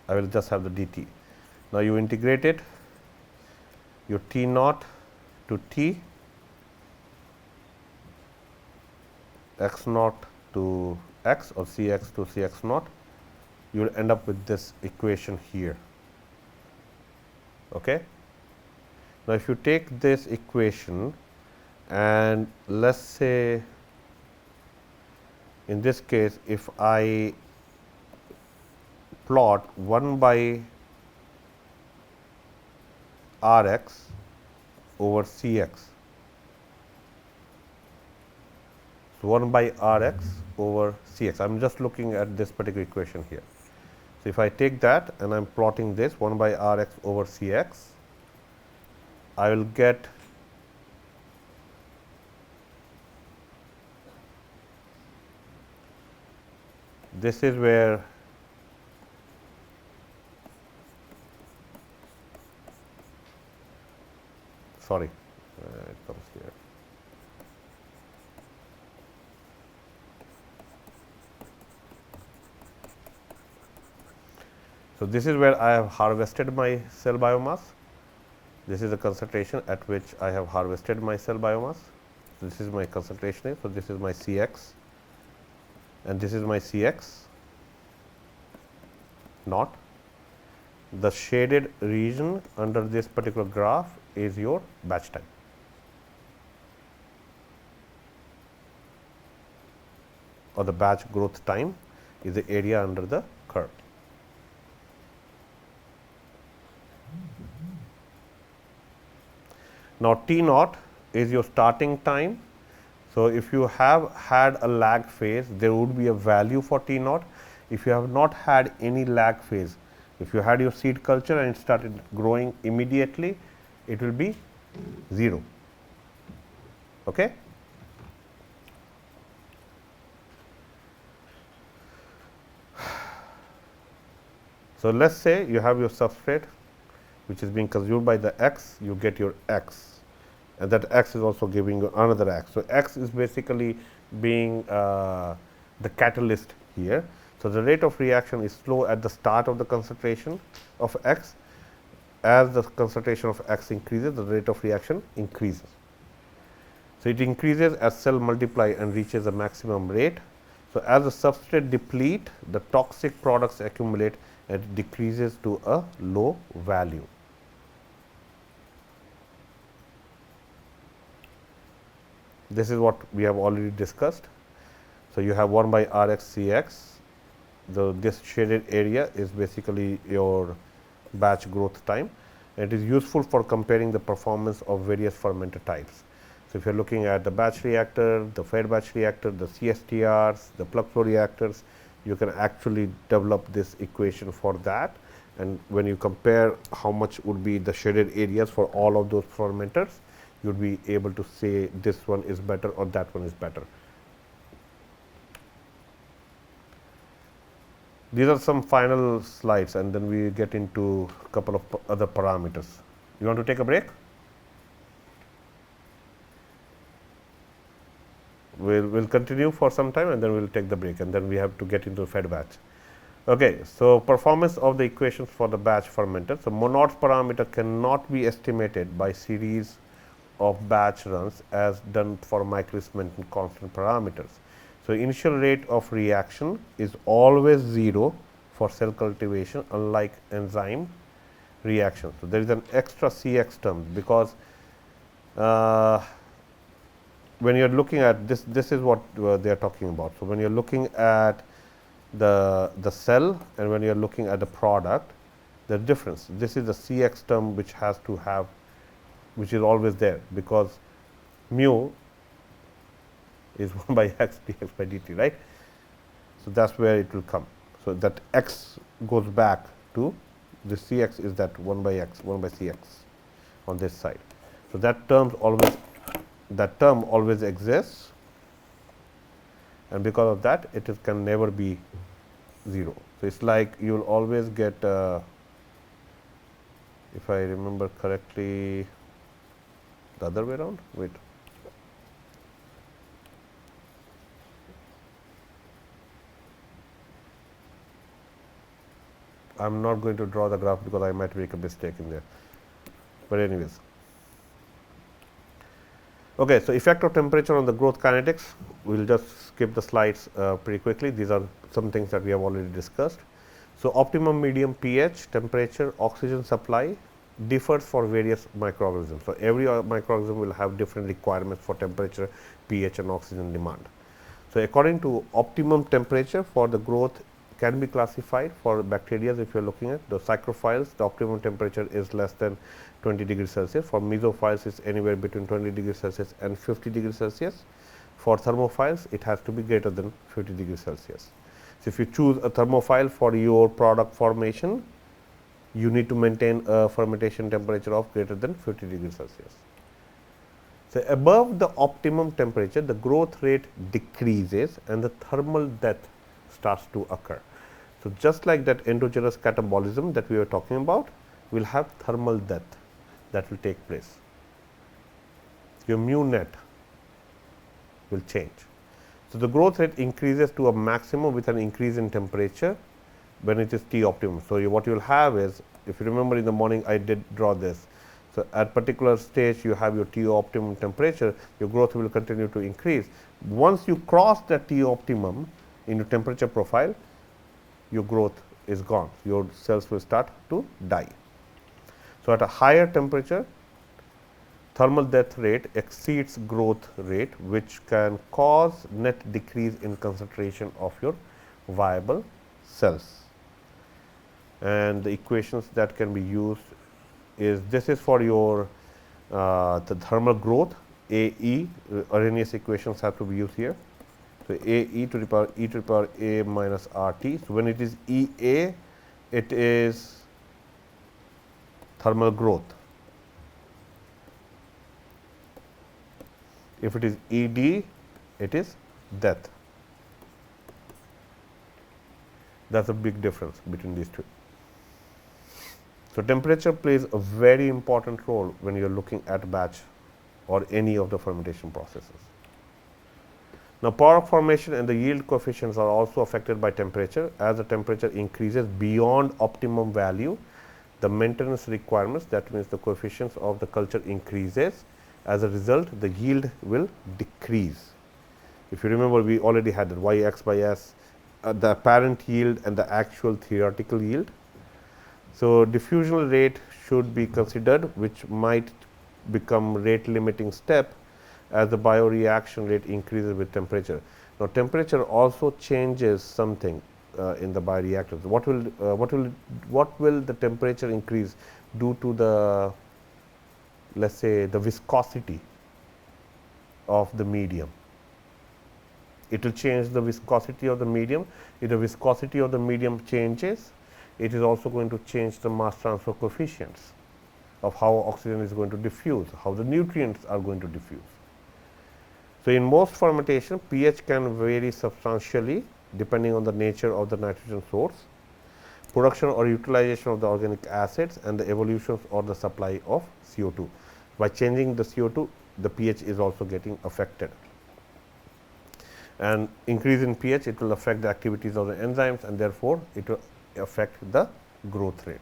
I will just have the dt. Now, you integrate it, your T naught to T, x naught to x or Cx to Cx naught, you will end up with this equation here. Okay. Now, if you take this equation and let us say in this case, if I plot 1 by Rx over Cx. So, 1 by Rx over Cx. I am just looking at this particular equation here. So, if I take that and I am plotting this 1 by Rx over Cx, I will get this is where sorry, it comes here. So, this is where I have harvested my cell biomass. This is the concentration at which I have harvested my cell biomass. So, this is my concentration. So, this is my Cx and this is my Cx naught. The shaded region under this particular graph is your batch time. Or the batch growth time is the area under the curve. Now, T naught is your starting time. So, if you have had a lag phase, there would be a value for T naught. If you have not had any lag phase, if you had your seed culture and it started growing immediately, it will be 0. Okay? So, let us say you have your substrate which is being consumed by the x, you get your x, and that x is also giving you another x. So, x is basically being the catalyst here. So, the rate of reaction is slow at the start of the concentration of x. As the concentration of x increases, the rate of reaction increases. So, it increases as cell multiply and reaches a maximum rate. So, as the substrate deplete, the toxic products accumulate and it decreases to a low value. This is what we have already discussed. So, you have 1 by Rx Cx. This shaded area is basically your batch growth time. It is useful for comparing the performance of various fermenter types. So, if you are looking at the batch reactor, the fed batch reactor, the CSTRs, the plug flow reactors, you can actually develop this equation for that, and when you compare how much would be the shaded areas for all of those fermenters, you would be able to say this one is better or that one is better. These are some final slides, and then we get into a couple of other parameters. You want to take a break? We'll continue for some time, and then we'll take the break, and then we have to get into fed batch. Okay, so performance of the equations for the batch fermenter. So Monod's parameter cannot be estimated by series of batch runs as done for Michaelis Menten constant parameters. So initial rate of reaction is always 0 for cell cultivation, unlike enzyme reaction. So there is an extra Cx term, because when you are looking at this, this is what they are talking about. So when you are looking at the cell and when you are looking at the product, the difference, this is the Cx term which has to have, which is always there, because mu is 1 by x dx by dt, right. So that is where it will come. So that x goes back to the Cx is that 1 by x, 1 by Cx on this side. So that term always exists, and because of that it is can never be 0. So, it is like you will always get, if I remember correctly, the other way around. Wait, I am not going to draw the graph because I might make a mistake in there, but anyways. Okay, so effect of temperature on the growth kinetics, we will just skip the slides pretty quickly. These are some things that we have already discussed. So optimum medium pH, temperature, oxygen supply differs for various microorganisms. So every microorganism will have different requirements for temperature, pH and oxygen demand. So according to optimum temperature for the growth can be classified for bacteria. If you are looking at the psychrophiles, the optimum temperature is less than 20 degrees Celsius. For mesophiles, it's anywhere between 20 degrees Celsius and 50 degrees Celsius. For thermophiles, it has to be greater than 50 degrees Celsius. So if you choose a thermophile for your product formation, you need to maintain a fermentation temperature of greater than 50 degrees Celsius. So above the optimum temperature, the growth rate decreases and the thermal death starts to occur. So just like that endogenous catabolism that we were talking about, will have thermal death that will take place. Your mu net will change. So the growth rate increases to a maximum with an increase in temperature when it is T optimum. So what you will have is, if you remember in the morning I did draw this. So at particular stage you have your T optimum temperature, your growth will continue to increase. Once you cross that T optimum in your temperature profile, your growth is gone. Your cells will start to die. So at a higher temperature, thermal death rate exceeds growth rate, which can cause net decrease in concentration of your viable cells. And the equations that can be used is, this is for your the thermal growth, AE, Arrhenius equations have to be used here. So AE to the power e to the power a minus RT. So when it is EA, it is thermal growth. If it is ED, it is death. That is a big difference between these two. So temperature plays a very important role when you are looking at batch or any of the fermentation processes. Now, product formation and the yield coefficients are also affected by temperature. As the temperature increases beyond optimum value, the maintenance requirements, that means the coefficients of the culture increases. As a result, the yield will decrease. If you remember, we already had that Yx by S, the apparent yield and the actual theoretical yield. So diffusional rate should be considered, which might become rate limiting step as the bioreaction rate increases with temperature. Now, temperature also changes something in the bioreactors. What will the temperature increase due to the, let's say, the viscosity of the medium? it will change the viscosity of the medium. If the viscosity of the medium changes, it is also going to change the mass transfer coefficients of how oxygen is going to diffuse, how the nutrients are going to diffuse. So, in most fermentation, pH can vary substantially depending on the nature of the nitrogen source, production or utilization of the organic acids, and the evolution or the supply of CO2. By changing the CO2, the pH is also getting affected. And increase in pH, it will affect the activities of the enzymes, and therefore, it will affect the growth rate.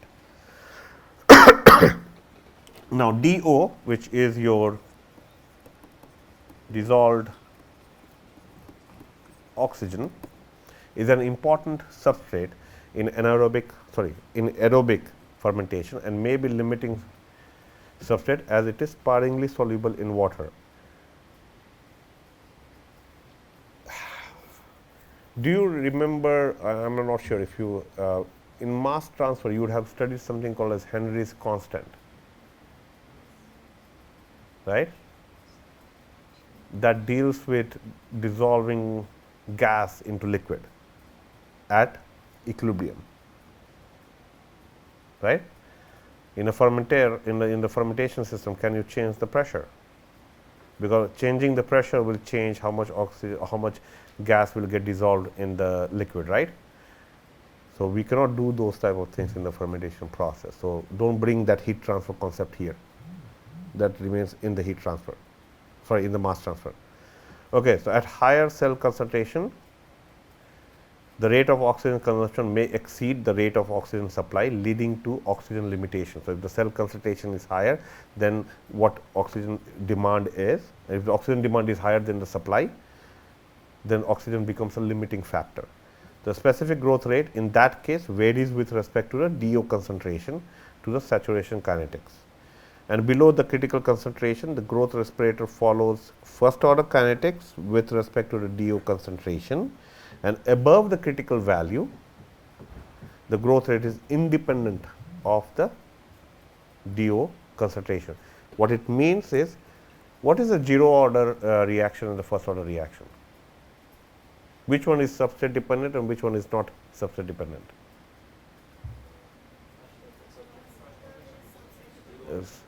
Now, DO, which is your dissolved oxygen, is an important substrate in aerobic fermentation and may be limiting substrate as it is sparingly soluble in water. Do you remember, I am not sure if you, in mass transfer, you would have studied something called as Henry's constant, right? That deals with dissolving gas into liquid at equilibrium, right? In a fermenter, in the fermentation system, can you change the pressure? Because changing the pressure will change how much oxygen, how much gas will get dissolved in the liquid, right? So, we cannot do those type of things in the fermentation process. So, do not bring that heat transfer concept here, that remains in the heat transfer, in the mass transfer. Okay, so, at higher cell concentration, the rate of oxygen consumption may exceed the rate of oxygen supply, leading to oxygen limitation. So, if the cell concentration is higher than what oxygen demand is, if the oxygen demand is higher than the supply, then oxygen becomes a limiting factor. The specific growth rate in that case varies with respect to the DO concentration to the saturation kinetics. And below the critical concentration, the growth respirator follows first order kinetics with respect to the DO concentration, and above the critical value, the growth rate is independent of the DO concentration. What it means is, what is the zero order reaction and the first order reaction? Which one is substrate dependent and which one is not substrate dependent?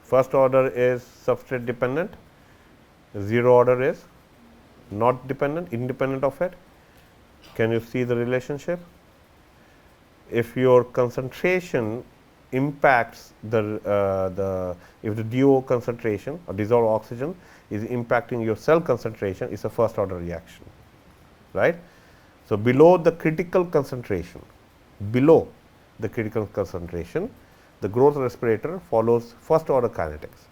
First order is substrate dependent, zero order is not dependent, independent of it. Can you see the relationship? If your concentration impacts if the DO concentration or dissolved oxygen is impacting your cell concentration, it's a first order reaction, right? So, below the critical concentration, the growth respirator follows first order kinetics.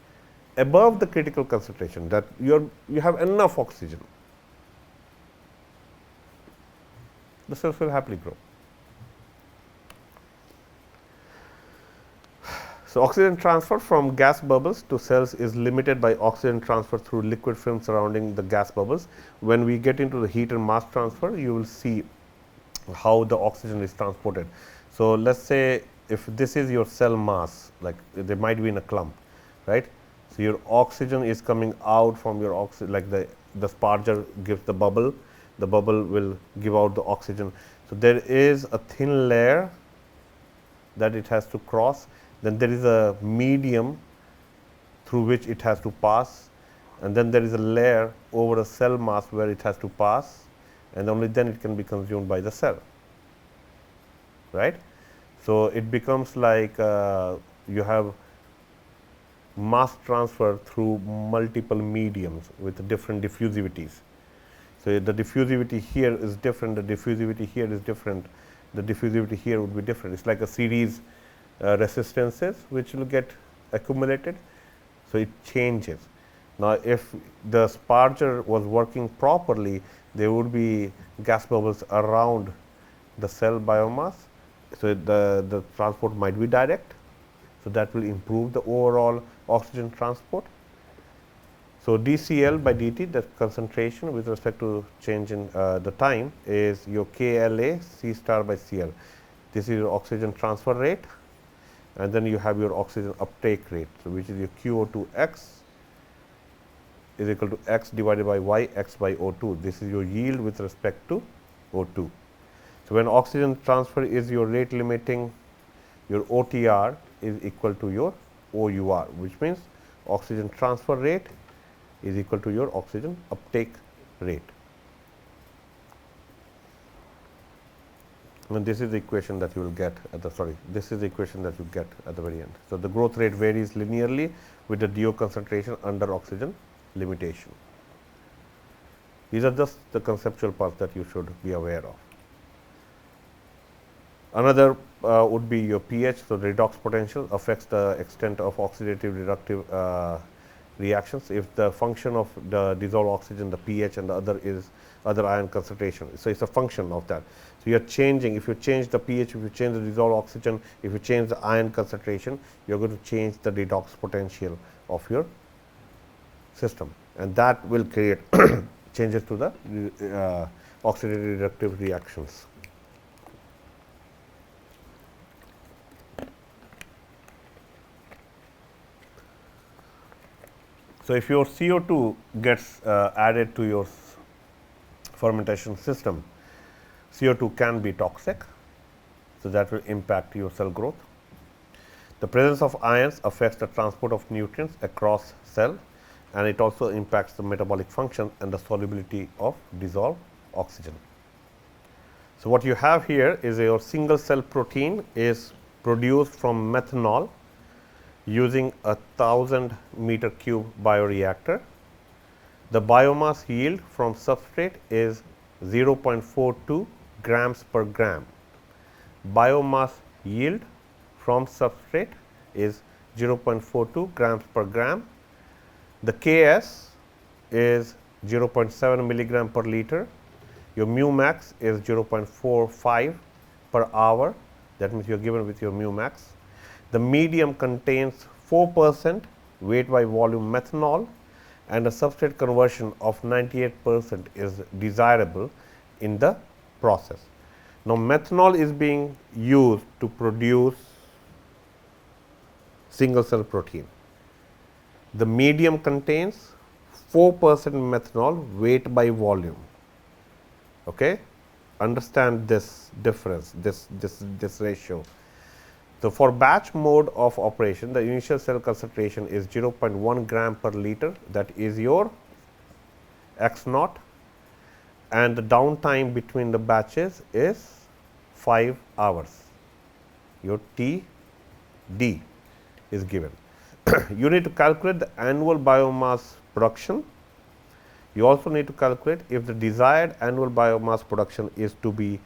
Above the critical concentration, that you have enough oxygen, the cells will happily grow. So, oxygen transfer from gas bubbles to cells is limited by oxygen transfer through liquid film surrounding the gas bubbles. When we get into the heat and mass transfer, you will see how the oxygen is transported. So, let us say if this is your cell mass, like they might be in a clump, right. So, your oxygen is coming out from your oxygen, like the sparger gives the bubble will give out the oxygen. So, there is a thin layer that it has to cross, then there is a medium through which it has to pass, and then there is a layer over a cell mass where it has to pass, and only then it can be consumed by the cell, right. So, it becomes like you have mass transfer through multiple mediums with different diffusivities. So, the diffusivity here is different, the diffusivity here is different, the diffusivity here would be different. It is like a series resistances which will get accumulated. So, it changes. Now, if the sparger was working properly, there would be gas bubbles around the cell biomass. So, the transport might be direct. So, that will improve the overall oxygen transport. So, dCl by dt, the concentration with respect to change in the time, is your KLa C star by Cl. This is your oxygen transfer rate, and then you have your oxygen uptake rate. So, which is your QO2x is equal to x divided by y x by O2. This is your yield with respect to O2. So, when oxygen transfer is your rate limiting, your OTR is equal to your OUR, which means oxygen transfer rate is equal to your oxygen uptake rate. And this is the equation that you will get at the this is the equation that you get at the very end. So, the growth rate varies linearly with the DO concentration under oxygen limitation. These are just the conceptual parts that you should be aware of. Another would be your pH. So, the redox potential affects the extent of oxidative reductive reactions. If the function of the dissolved oxygen, the pH, and the other is other ion concentration. So, it is a function of that. So, you are changing, if you change the pH, if you change the dissolved oxygen, if you change the ion concentration, you are going to change the redox potential of your system, and that will create changes to the oxidative reductive reactions. So, if your CO2 gets added to your fermentation system, CO2 can be toxic. So, that will impact your cell growth. The presence of ions affects the transport of nutrients across cell, and it also impacts the metabolic function and the solubility of dissolved oxygen. So, what you have here is your single cell protein is produced from methanol using a 1000 meter cube bioreactor. The biomass yield from substrate is 0.42 grams per gram. Biomass yield from substrate is 0.42 grams per gram. The Ks is 0.7 milligram per liter. Your mu max is 0.45 per hour. That means you are given with your mu max. The medium contains 4% weight by volume methanol, and a substrate conversion of 98% is desirable in the process. Now, methanol is being used to produce single cell protein. The medium contains 4% methanol weight by volume. Okay? Understand this difference, this ratio. So, for batch mode of operation, the initial cell concentration is 0.1 gram per liter, that is your X naught, and the downtime between the batches is 5 hours. Your T D is given. You need to calculate the annual biomass production. You also need to calculate if the desired annual biomass production is to be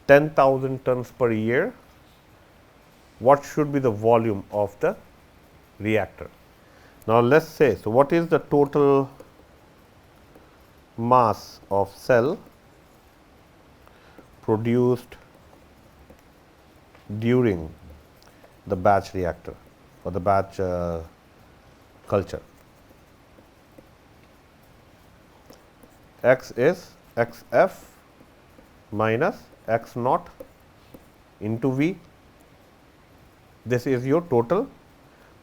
10,000 tons per year, what should be the volume of the reactor. Now, let us say, so what is the total mass of cell produced during the batch reactor or the batch culture? X is X f minus X naught into V. This is your total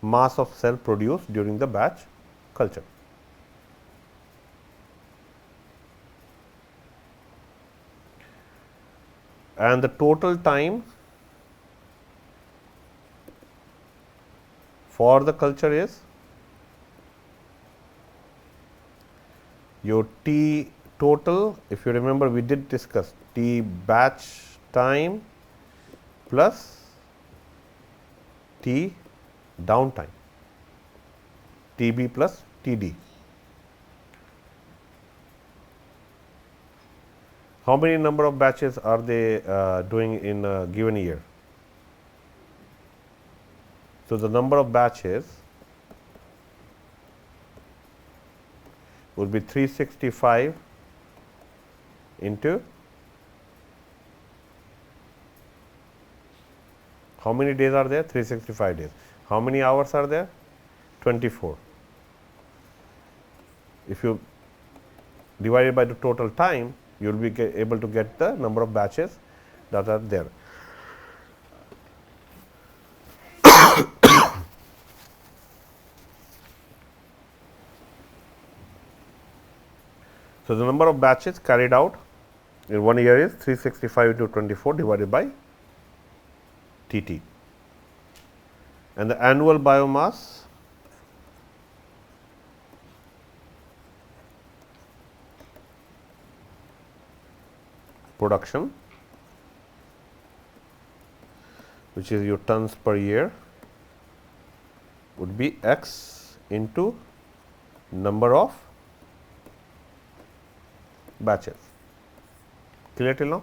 mass of cell produced during the batch culture. And the total time for the culture is your T total. If you remember, we did discuss T batch time plus T downtime, TB plus TD. How many number of batches are they doing in a given year? So, the number of batches would be 365 into how many days are there? 365 days. How many hours are there? 24. If you divide it by the total time, you will be able to get the number of batches that are there. So, the number of batches carried out in 1 year is 365 into 24 divided by Tt, and the annual biomass production, which is your tons per year, would be x into number of batches. Clear till now?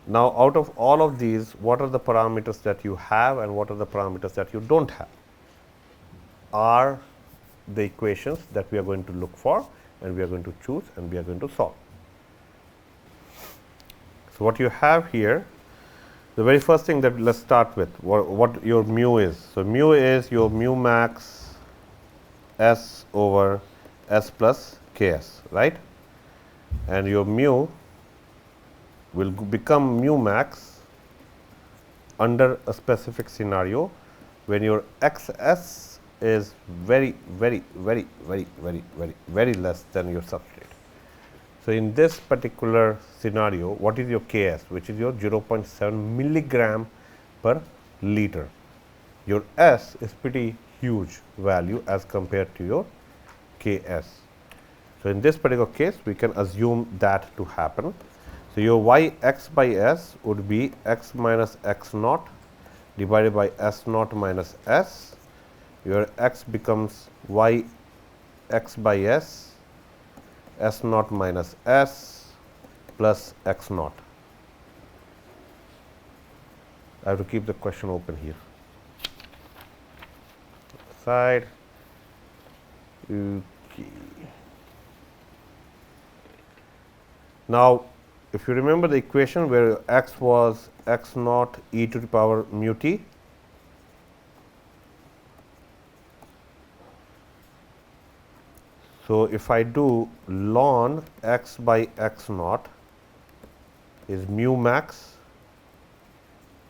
Now, out of all of these, what are the parameters that you have and what are the parameters that you do not have are the equations that we are going to look for, and we are going to choose and we are going to solve. So, what you have here, the very first thing that let us start with what your mu is. So, mu is your mu max S over S plus Ks, right, and your mu will become mu max under a specific scenario when your XS is very less than your substrate. So, in this particular scenario, what is your Ks, which is your 0.7 milligram per liter. Your S is pretty huge value as compared to your Ks. So, in this particular case, we can assume that to happen. So, your y x by S would be x minus x naught divided by S naught minus S. Your x becomes y x by S, S naught minus S plus x naught. I have to keep the question open here. Side. Okay. Now, if you remember the equation where x was x naught e to the power mu t, so if I do ln x by x naught is mu max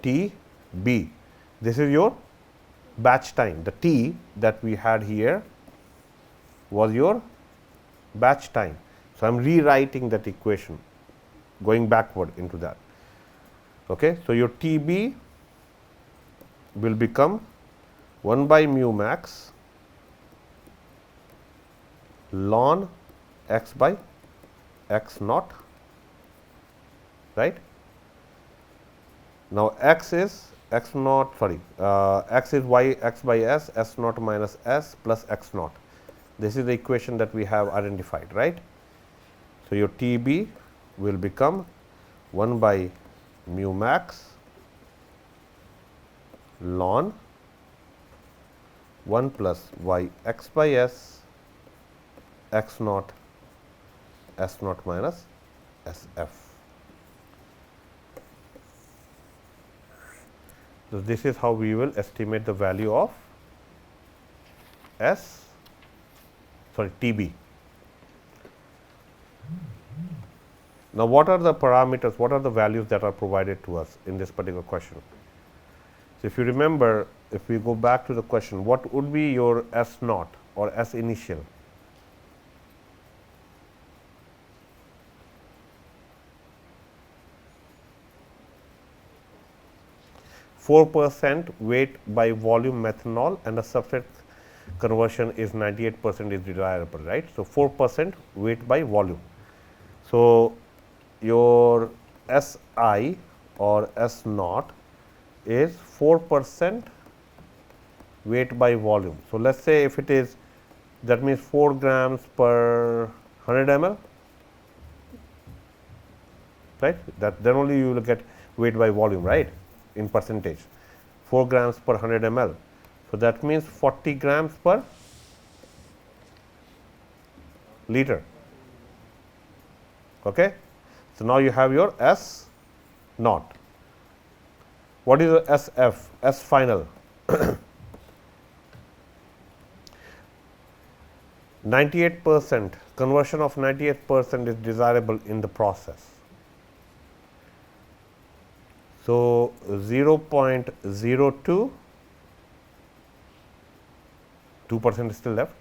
T b. This is your batch time. The T that we had here was your batch time. So, I am rewriting that equation going backward into that. Okay. So, your T b will become 1 by mu max ln x by x naught, right. Now, x is x naught x is y x by S, S naught minus S plus x naught. This is the equation that we have identified, right. So, your T b will become 1 by mu max ln 1 plus y x by S x naught S naught minus S f. So, this is how we will estimate the value of T b. Now, what are the parameters, what are the values that are provided to us in this particular question? So, if you remember, if we go back to the question, what would be your S naught or S initial? %, weight by volume methanol, and the substrate conversion is 98% is desirable, right. So, 4% weight by volume. So, your Si or S naught is 4% weight by volume. So, let us say if it is, that means 4 grams per 100 ml, right, that then only you will get weight by volume, right, in percentage, 4 grams per 100 ml. So, that means 40 grams per liter. Okay. So, now you have your S naught. What is the SF? S final? 98%, conversion of 98% is desirable in the process. So, 0.02 2% is still left.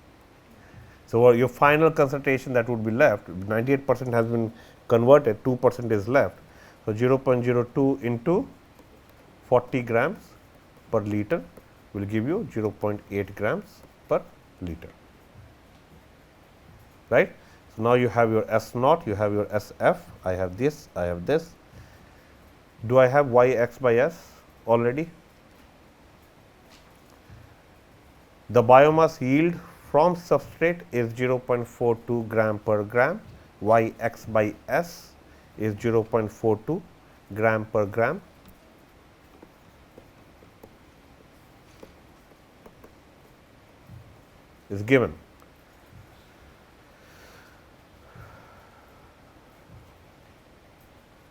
So, your final concentration that would be left, 98% has been converted, 2% is left. So, 0.02 into 40 grams per liter will give you 0.8 grams per liter, right. So, now you have your S naught, you have your SF, I have this, I have this. Do I have Y x by S already? The biomass yield from substrate is 0.42 gram per gram, Y x by S is 0.42 gram per gram. Is given.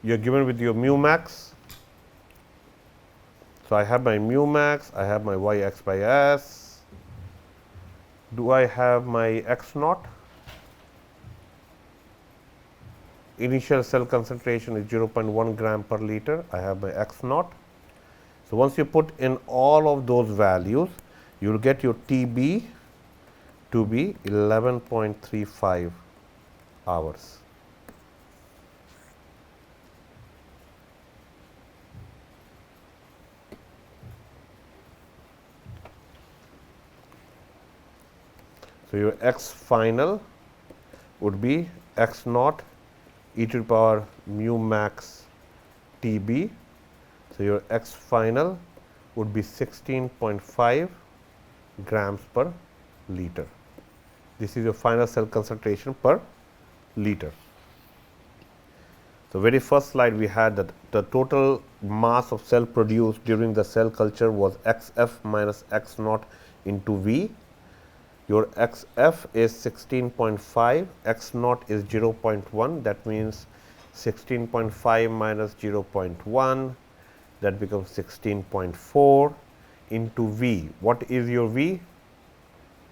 You are given with your mu max. So, I have my mu max, I have my Y x by S. Do I have my x naught? Initial cell concentration is 0.1 gram per liter. I have my x naught. So, once you put in all of those values, you will get your TB to be 11.35 hours. So, your x final would be x naught e to the power mu max TB. So, your x final would be 16.5 grams per liter. This is your final cell concentration per liter. So, very first slide we had that the total mass of cell produced during the cell culture was xf minus x naught into V. Your xf is 16.5, x naught is 0.1, that means 16.5 minus 0.1, that becomes 16.4 into V. What is your V?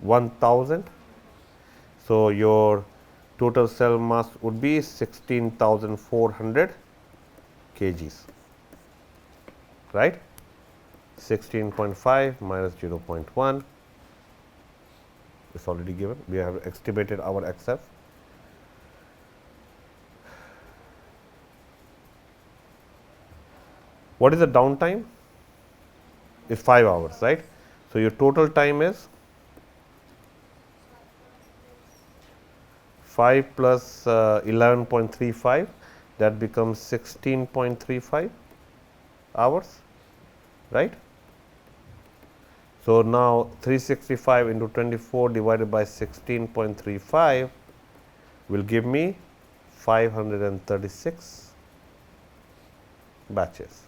1000. So, your total cell mass would be 16,400 kgs, right. 16.5 minus 0.1 is already given. We have estimated our xf. What is the downtime? Is 5 hours, right. So, your total time is 5 plus 11.35, that becomes 16.35 hours, right. So, now 365 into 24 divided by 16.35 will give me 536 batches,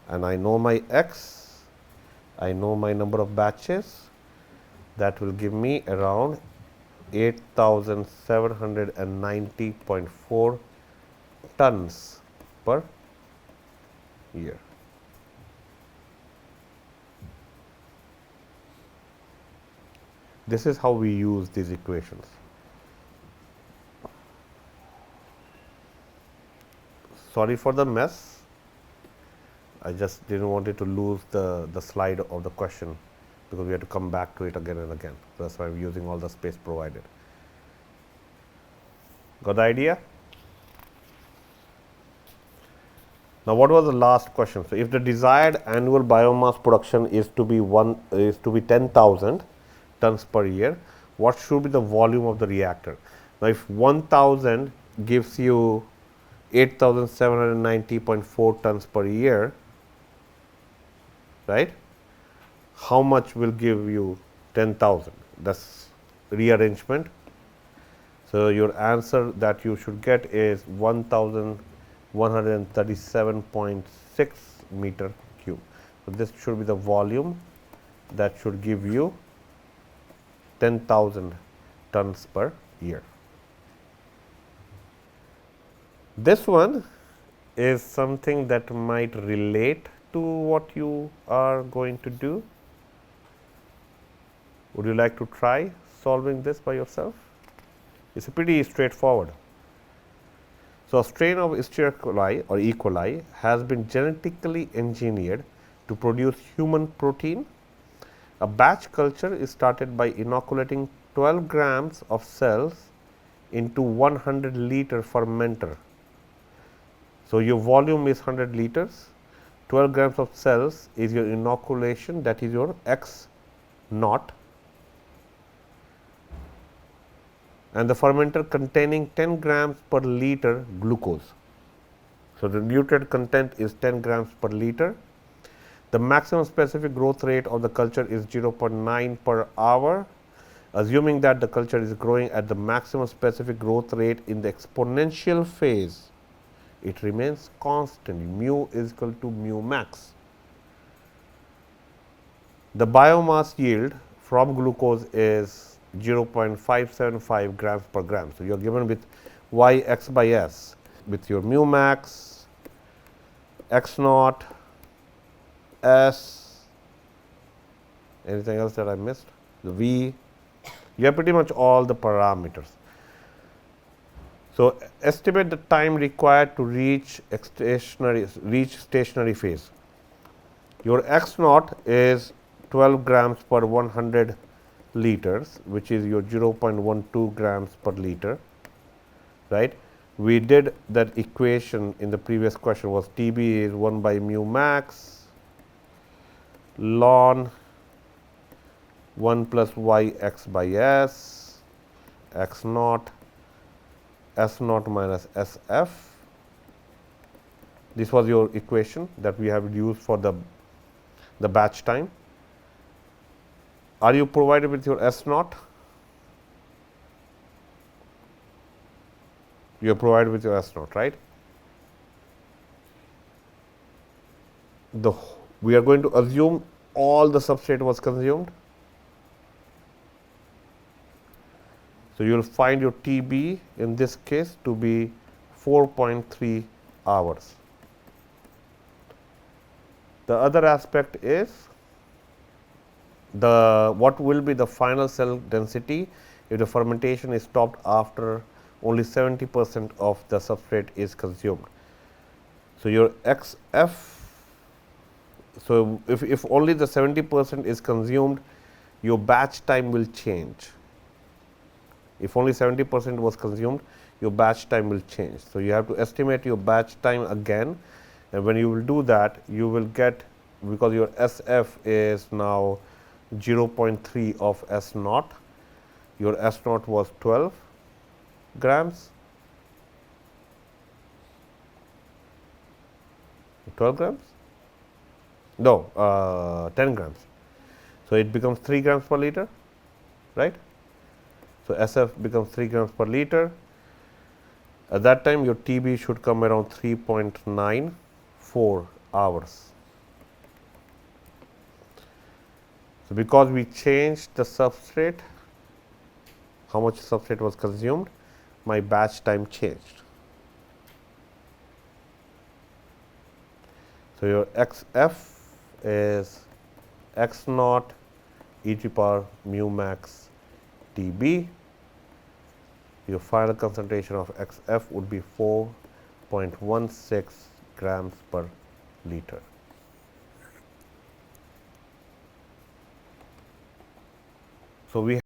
and I know my x, I know my number of batches, that will give me around 8,790.4 tons per year. This is how we use these equations. Sorry for the mess, I just didn't want it to lose the slide of the question, because we have to come back to it again and again. So, that is why I am using all the space provided. Got the idea? Now, what was the last question? So, if the desired annual biomass production is to be 10,000 tons per year, what should be the volume of the reactor? Now, if 1000 gives you 8,790.4 tons per year, right, how much will give you 10,000? That is rearrangement. So, your answer that you should get is 1137.6 meter cube. So, this should be the volume that should give you 10,000 tons per year. This one is something that might relate to what you are going to do. Would you like to try solving this by yourself? It is pretty straightforward. So, a strain of Escherichia coli or E. coli has been genetically engineered to produce human protein A batch culture is started by inoculating 12 grams of cells into 100 liter fermenter. So, your volume is 100 liters, 12 grams of cells is your inoculation, that is your X naught, and the fermenter containing 10 grams per liter glucose. So, the nutrient content is 10 grams per liter. The maximum specific growth rate of the culture is 0.9 per hour. Assuming that the culture is growing at the maximum specific growth rate in the exponential phase, it remains constant, mu is equal to mu max. The biomass yield from glucose is 0.575 grams per gram. So, you are given with y x by s with your mu max, x naught, s, anything else that I missed, the v, you have pretty much all the parameters. So, estimate the time required to reach stationary phase. Your x naught is 12 grams per 100 liters, which is your 0.12 grams per liter, right. We did that equation in the previous question was T b is 1 by mu max ln 1 plus y x by s, x naught, s naught minus s f. This was your equation that we have used for the batch time. Are you provided with your s naught? You are provided with your s naught, right? We are going to assume all the substrate was consumed. So, you will find your T b in this case to be 4.3 hours. The other aspect is what will be the final cell density if the fermentation is stopped after only 70% of the substrate is consumed. So, your x f, so if only the 70% is consumed, your batch time will change. If only 70% was consumed, your batch time will change. So, you have to estimate your batch time again, and when you will do that, you will get, because your S f is now 0.3 of S naught, your S naught was 12 grams, 12 grams? No, 10 grams. So, it becomes 3 grams per liter, right. So, S f becomes 3 grams per liter. At that time, your T b should come around 3.94 hours. So, because we changed the substrate, how much substrate was consumed, my batch time changed. So, your x f is x naught e to the power mu max T b. Your final concentration of x f would be 4.16 grams per liter. So, we